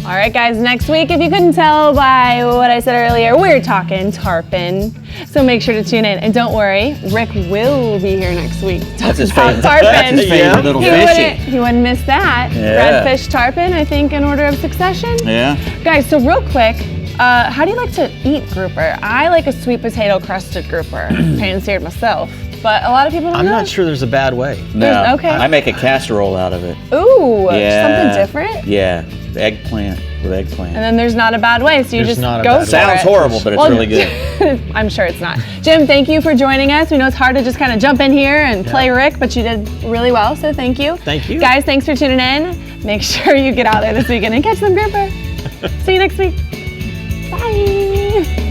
All right, guys, next week, if you couldn't tell by what I said earlier, we're talking tarpon. So make sure to tune in. And don't worry, Rick will be here next week. That's his favorite. Tarpon. That's his favorite little fishing. He wouldn't miss that. Yeah. Redfish tarpon, I think, in order of succession. Yeah. Guys, so real quick, how do you like to eat grouper? I like a sweet potato crusted grouper. Pan-seared myself. But a lot of people don't I'm know. not sure there's a bad way. No. Okay. I make a casserole out of it. Ooh, Yeah. something different? Yeah. Eggplant with eggplant. And then there's not a bad way, so you There's just not a go bad for way. Sounds it. horrible, but it's really good. I'm sure it's not. Jim, thank you for joining us. We know it's hard to just kind of jump in here and play Rick, but you did really well, so thank you. Thank you. Guys, thanks for tuning in. Make sure you get out there this weekend and catch some grouper. See you next week. Bye.